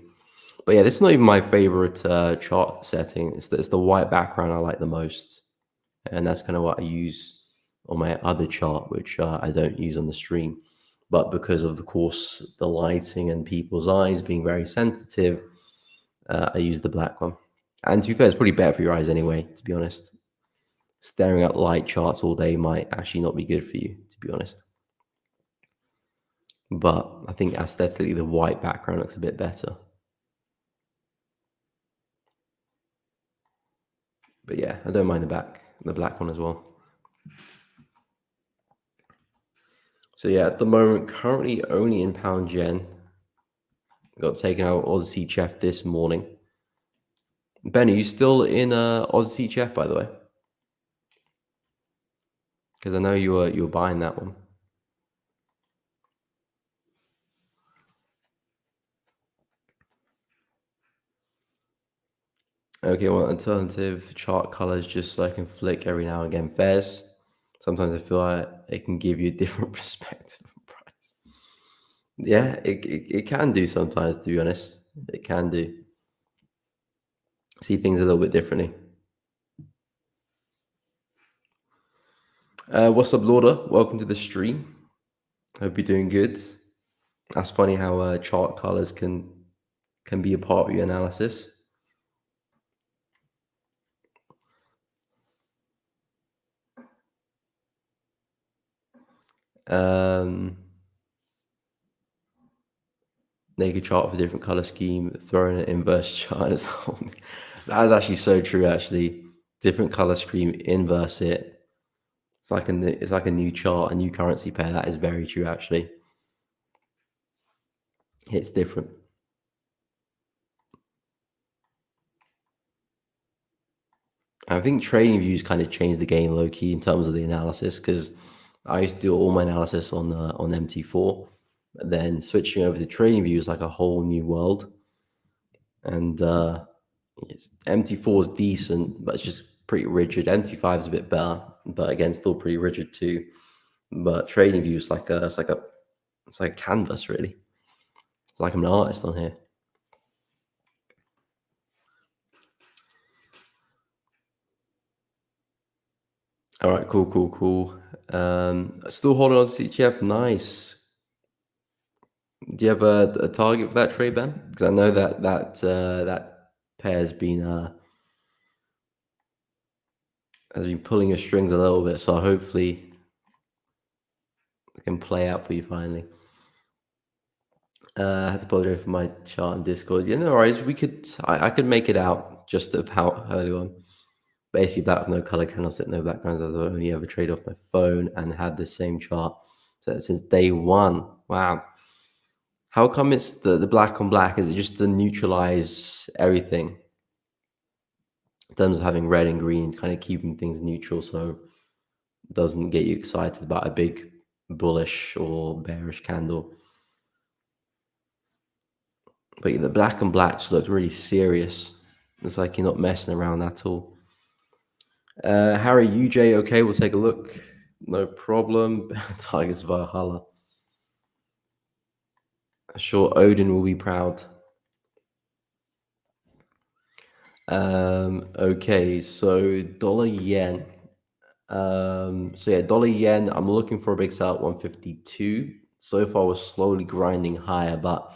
But yeah, this is not even my favorite chart setting. It's the white background I like the most. And that's kind of what I use on my other chart, which I don't use on the stream. But because of course, the lighting and people's eyes being very sensitive, I use the black one. And to be fair, it's probably better for your eyes anyway, to be honest. staring at light charts all day might actually not be good for you, to be honest. But I think aesthetically, the white background looks a bit better. But yeah, I don't mind the black one as well. So yeah, at the moment, currently only in pound yen. Got taken out Aussie Chef this morning. Ben, are you still in Aussie Chef, by the way? Because I know you were buying that one. Okay, well, alternative chart colors just so I can flick every now and again. Fairs. Sometimes I feel like it can give you a different perspective on price. Yeah, it can do sometimes, to be honest. It can do. See things a little bit differently. What's up, Lauder? Welcome to the stream. Hope you're doing good. That's funny how chart colors can be a part of your analysis. Naked chart with a different color scheme, throwing an inverse chart as well. That is actually so true. Actually, different color scheme, inverse it. It's like a new chart, a new currency pair. That is very true. Actually, it's different. I think trading views kind of changed the game low key in terms of the analysis because I used to do all my analysis on MT4, but then switching over to trading views like a whole new world. And MT4 is decent, but it's just pretty rigid. MT5 is a bit better, but again, still pretty rigid too. But trading view is it's like a canvas really. It's like I'm an artist on here. All right, cool. Still holding on to CTF. Nice. Do you have a target for that trade, Ben? Because I know that pair has been pulling your strings a little bit, so hopefully it can play out for you finally. I had to apologize for my chart on Discord. Yeah, no worries. I could make it out just about early on. Basically, black with no color candlestick, no backgrounds. I've only ever traded off my phone and had the same chart since day one. Wow. How come it's the black on black? Is it just to neutralize everything in terms of having red and green, kind of keeping things neutral so it doesn't get you excited about a big bullish or bearish candle? But the black and black just looks really serious. It's like you're not messing around at all. Harry, UJ, okay, we'll take a look. No problem. Tigers Valhalla. Sure, Odin will be proud. Okay, so dollar yen. So yeah, dollar yen. I'm looking for a big sell at 152. So far, we're slowly grinding higher, but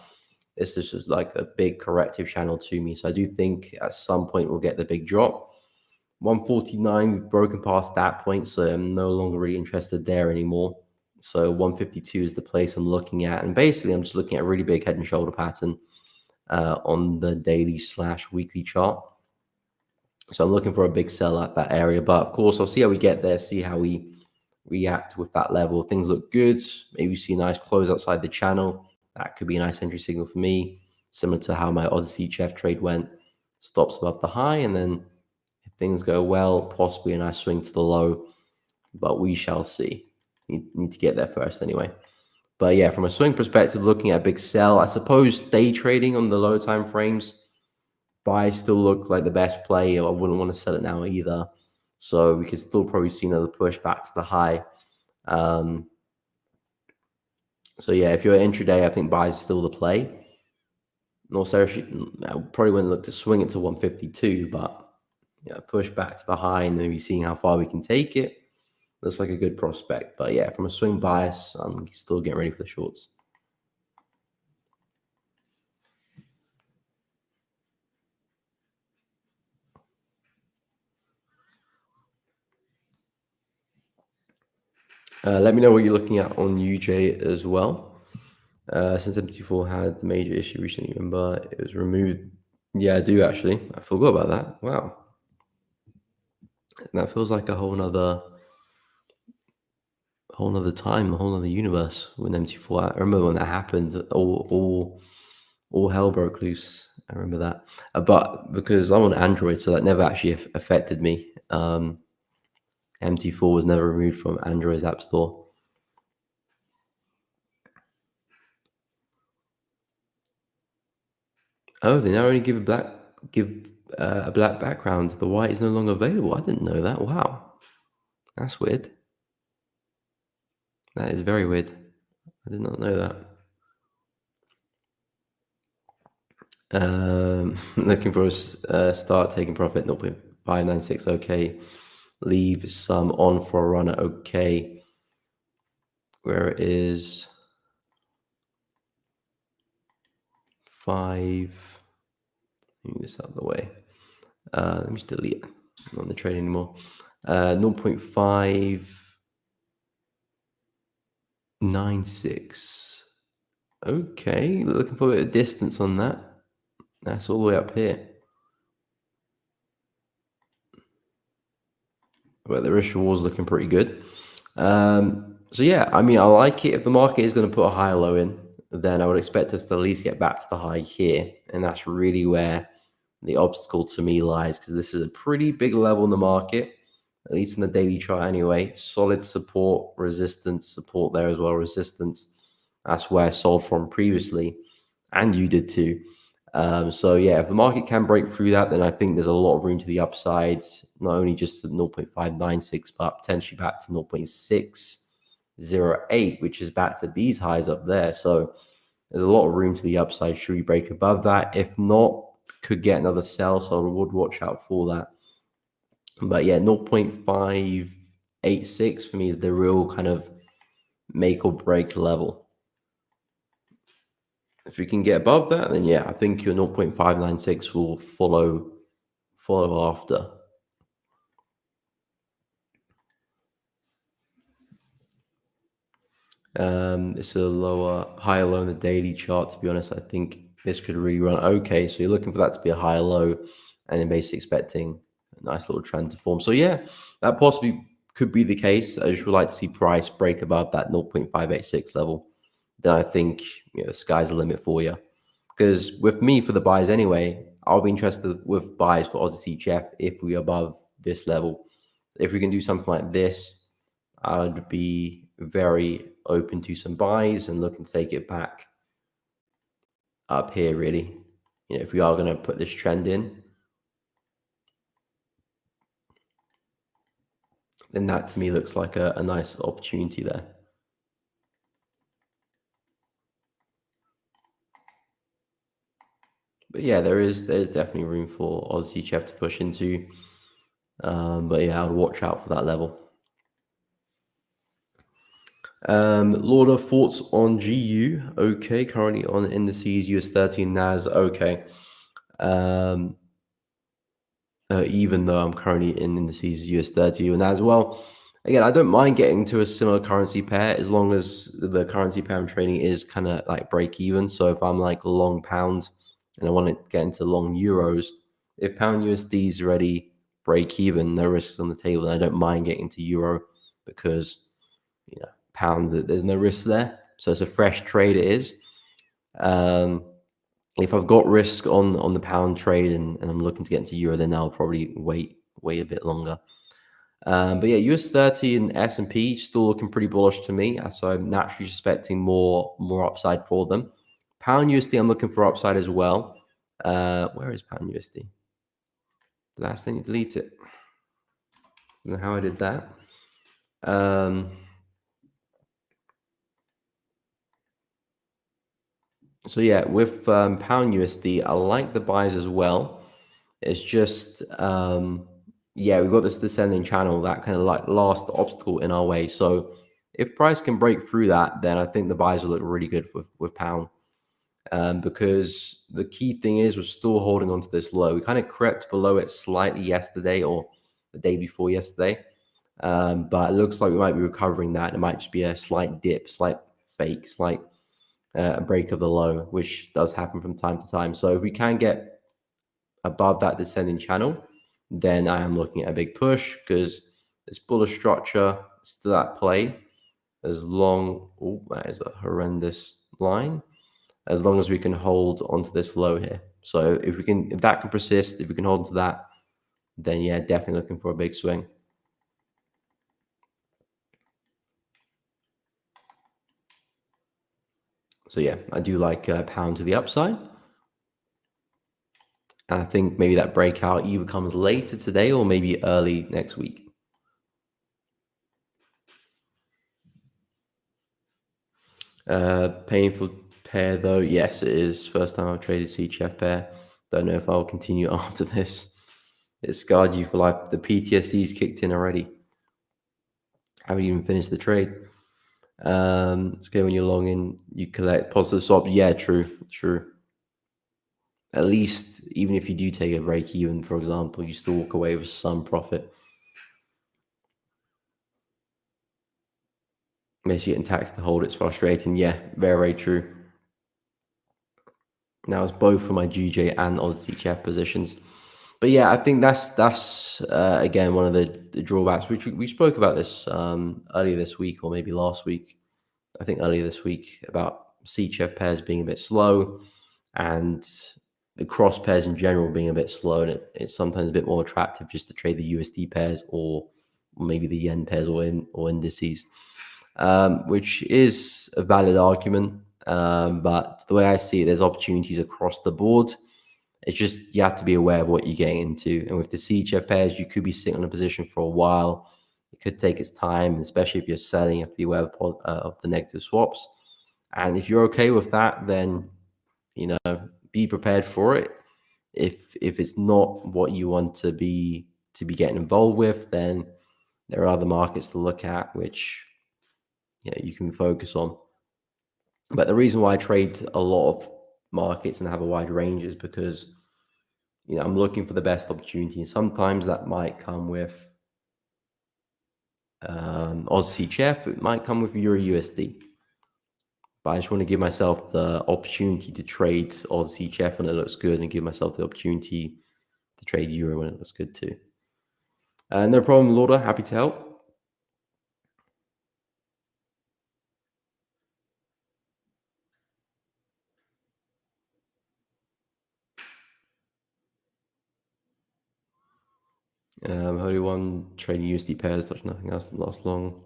this is just like a big corrective channel to me. So I do think at some point we'll get the big drop. 149, we've broken past that point, so I'm no longer really interested there anymore. So 152 is the place I'm looking at, and basically I'm just looking at a really big head and shoulder pattern on the daily/weekly chart. So I'm looking for a big sell at that area, but of course I'll see how we get there, see how we react with that level. If things look good, maybe see a nice close outside the channel. That could be a nice entry signal for me, similar to how my Aussie Chef trade went. Stops above the high, and then if things go well, possibly a nice swing to the low, but we shall see. Need to get there first anyway. But yeah, from a swing perspective, looking at a big sell, I suppose day trading on the low time frames, buy still look like the best play. I wouldn't want to sell it now either. So we could still probably see another push back to the high. So yeah, if you're intraday, I think buy is still the play. North Seriously, I probably wouldn't look to swing it to 152, but yeah, push back to the high and maybe seeing how far we can take it. Looks like a good prospect. But yeah, from a swing bias, I'm still getting ready for the shorts. Let me know what you're looking at on UJ as well. Since MT4 had the major issue recently, remember it was removed. Yeah, I do actually. I forgot about that. Wow, that feels like a whole nother time, a whole nother universe with MT4. I remember when that happened. All hell broke loose. I remember that. But because I'm on Android, so that never actually affected me. MT4 was never removed from Android's app store. Oh, they now only give a black background. The white is no longer available. I didn't know that. Wow, that's weird. That is very weird. I did not know that. Looking for a start taking profit 0.596. Okay, leave some on for a runner. Okay, where it is 5. Move this out of the way. Let me just delete it. I'm not on the trade anymore. 0.596. Okay, looking for a bit of distance on that. That's all the way up here. But the risk reward's looking pretty good. So yeah, I mean, I like it. If the market is going to put a higher low in, then I would expect us to at least get back to the high here. And that's really where the obstacle to me lies, because this is a pretty big level in the market, at least in the daily chart anyway. Solid support, resistance, support there as well, resistance. That's where I sold from previously, and you did too. So yeah, if the market can break through that, then I think there's a lot of room to the upside, not only just to 0.596, but potentially back to 0.608, which is back to these highs up there. So there's a lot of room to the upside. Should we break above that? If not, could get another sell. So I would watch out for that. But yeah, 0.586 for me is the real kind of make or break level. If you can get above that, then yeah, I think your 0.596 will follow after. It's a higher low in the daily chart. To be honest, I think this could really run okay. So you're looking for that to be a higher low, and then basically expecting a nice little trend to form. So yeah, that possibly could be the case. I just would like to see price break above that 0.586 level. Then I think the sky's the limit for you. Because with me for the buys anyway, I'll be interested with buys for Aussie CHF if we're above this level. If we can do something like this, I would be very open to some buys and looking to take it back up here, really. If we are going to put this trend in, then that to me looks like a nice opportunity there. But yeah, there's definitely room for Aussie CHF to push into. But yeah, I would watch out for that level. Lauder, thoughts on GU? Okay, currently on indices, US30 and NAS. Okay. Even though I'm currently in indices US30 and as well. Again, I don't mind getting to a similar currency pair as long as the currency pair I'm trading is kind of like break even. So if I'm like long pound and I want to get into long euros, if pound USD is already break even, no risks on the table, and I don't mind getting to euro because pound, there's no risk there. So it's a fresh trade. It is. If I've got risk on the pound trade and I'm looking to get into euro, then I'll probably wait a bit longer. But yeah, US30 and S&P still looking pretty bullish to me. So I'm naturally expecting more upside for them. Pound USD, I'm looking for upside as well. Where is pound USD? Did I accidentally delete it? I don't know how I did that. So yeah, with pound USD, I like the buys as well. It's just yeah, we've got this descending channel, that kind of like last obstacle in our way. So if price can break through that, then I think the buys will look really good with pound. Because the key thing is we're still holding on to this low. We kind of crept below it slightly yesterday or the day before yesterday. But it looks like we might be recovering that. It might just be a slight dip, slight fake, slight a break of the low, which does happen from time to time. So if we can get above that descending channel, then I am looking at a big push because this bullish structure is still at play as long. Oh, that is a horrendous line. As long as we can hold onto this low here. So if that can persist, if we can hold to that, then yeah, definitely looking for a big swing. So yeah, I do like pound to the upside. And I think maybe that breakout either comes later today or maybe early next week. Painful pair though. Yes, it is. First time I've traded CHF pair. Don't know if I'll continue after this. It scarred you for life. The PTSD's kicked in already. Haven't even finished the trade. It's okay when you're long in, you collect positive swaps. Yeah, true, true. At least, even if you do take a break even, for example, you still walk away with some profit. Makes you getting taxed to hold. It's frustrating. Yeah, very, very true. Now it's both for my GJ and Aussie Chef positions. But yeah, I think that's again one of the drawbacks. Which we spoke about this earlier this week or maybe last week. I think earlier this week about CHF pairs being a bit slow and the cross pairs in general being a bit slow, and it's sometimes a bit more attractive just to trade the USD pairs or maybe the yen pairs or indices, which is a valid argument. But the way I see it, there's opportunities across the board. It's just you have to be aware of what you're getting into. And with the CHF pairs, you could be sitting on a position for a while. It could take its time, especially if you're selling. You have to be aware of the negative swaps. And if you're okay with that, then be prepared for it. If it's not what you want to be getting involved with, then there are other markets to look at which you can focus on. But the reason why I trade a lot of markets and have a wide range is because I'm looking for the best opportunity. And sometimes that might come with Aussie Chef, it might come with Euro USD. But I just want to give myself the opportunity to trade Aussie Chef when it looks good and give myself the opportunity to trade Euro when it looks good too. No problem, Lauda. Happy to help. Holy one, trading USD pairs, touch nothing else that lasts long.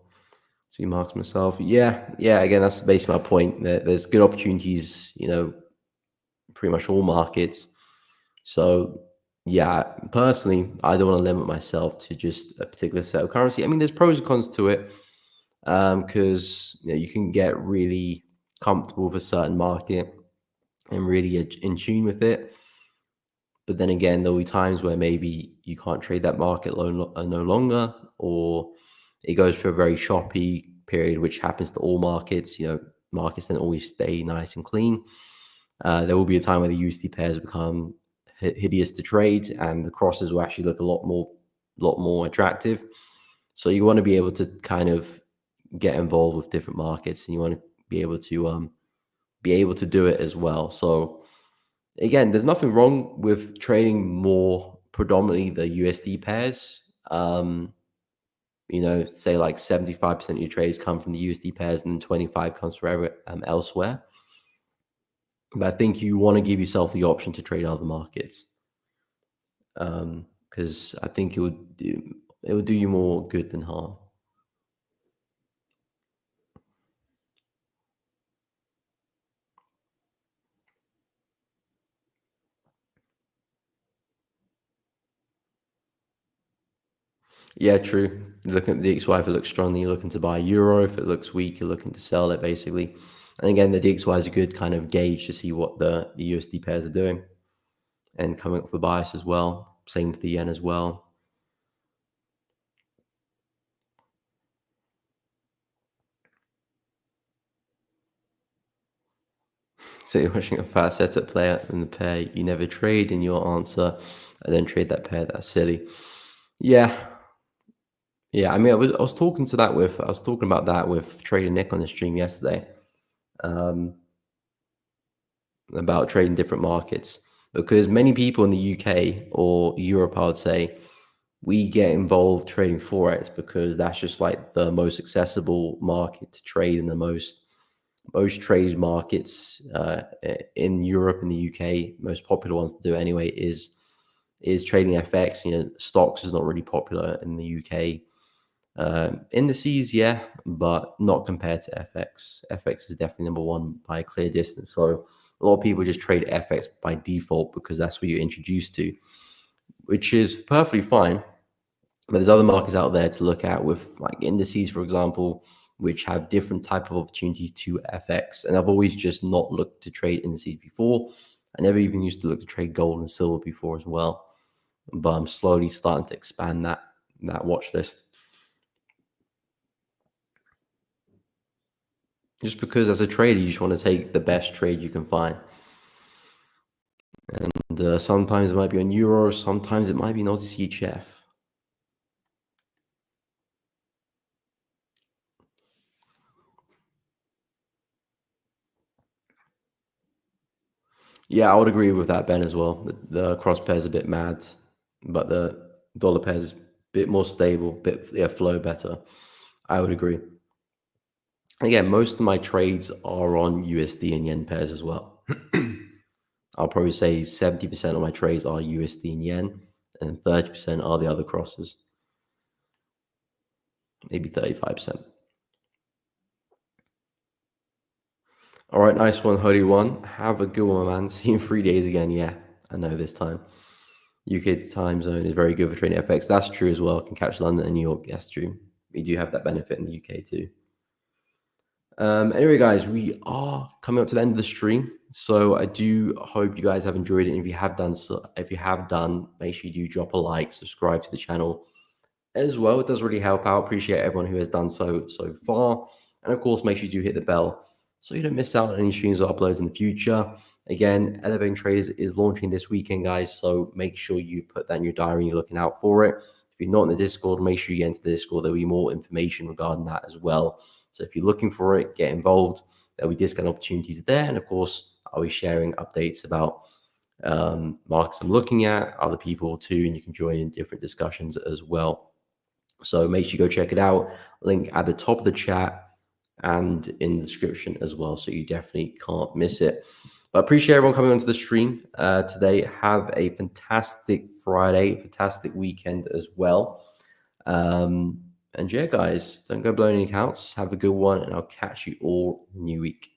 See marks myself. Yeah. Again, that's basically my point. There's good opportunities, pretty much all markets. So yeah, personally, I don't want to limit myself to just a particular set of currency. I mean, there's pros and cons to it because you can get really comfortable with a certain market and really in tune with it. But then again, there'll be times where maybe you can't trade that market no longer, or it goes for a very choppy period, which happens to all markets. Markets don't always stay nice and clean. There will be a time where the USD pairs become hideous to trade, and the crosses will actually look a lot more attractive. So you want to be able to kind of get involved with different markets, and you want to be able to do it as well. So again, there's nothing wrong with trading more predominantly the USD pairs. Say like 75% of your trades come from the USD pairs, and then 25 comes from elsewhere. But I think you want to give yourself the option to trade other markets, because I think it would do you more good than harm. Yeah, true. You're looking at the DXY, if it looks strong, then you're looking to buy euro. If it looks weak, you're looking to sell it, basically. And again, the DXY is a good kind of gauge to see what the USD pairs are doing and coming up with a bias as well. Same with the yen as well. So you're watching a fat setup player in the pair you never trade, in your answer, and then trade that pair. That's silly. Yeah, Yeah, I mean, I was talking to that with I was talking about that with Trader Nick on the stream yesterday, um, about trading different markets because many people in the UK or Europe, I would say, we get involved trading forex because that's just like the most accessible market to trade and the most traded markets in Europe and the UK. Most popular ones to do it anyway is trading FX. You know, stocks is not really popular in the UK. Indices, yeah, but not compared to FX. FX is definitely number one by a clear distance. So a lot of people just trade FX by default because that's what you're introduced to, which is perfectly fine. But there's other markets out there to look at with like indices, for example, which have different type of opportunities to FX. And I've always just not looked to trade indices before. I never even used to look to trade gold and silver before as well. But I'm slowly starting to expand that watch list. Just because as a trader, you just want to take the best trade you can find. And sometimes it might be on Euro, sometimes it might be an Aussie CHF. Yeah, I would agree with that, Ben, as well. The cross pair is a bit mad, but the dollar pair is a bit more stable, bit flow better. I would agree. Again, most of my trades are on USD and yen pairs as well. I'll probably say 70% of my trades are USD and yen, and 30% are the other crosses, maybe 35%. All right, nice one, Hoodie One. Have a good one, man. See you in 3 days again. Yeah, I know this time. UK time zone is very good for trading FX. That's true as well. Can catch London and New York. That's true. We do have that benefit in the UK too. Anyway, guys, we are coming up to the end of the stream. So I do hope you guys have enjoyed it. And if you have done so, if you have done, make sure you do drop a like, subscribe to the channel as well. It does really help out. Appreciate everyone who has done so far. And of course, make sure you do hit the bell so you don't miss out on any streams or uploads in the future. Again, Elevating Traders is launching this weekend, guys. So make sure you put that in your diary and you're looking out for it. If you're not in the Discord, make sure you get into the Discord. There'll be more information regarding that as well. So if you're looking for it, get involved. There'll be discount opportunities there. And of course, I'll be sharing updates about markets I'm looking at, other people too, and you can join in different discussions as well. So make sure you go check it out. Link at the top of the chat and in the description as well. So you definitely can't miss it. But appreciate everyone coming onto the stream today. Have a fantastic Friday, fantastic weekend as well. And yeah, guys, don't go blowing any accounts. Have a good one, and I'll catch you all new week.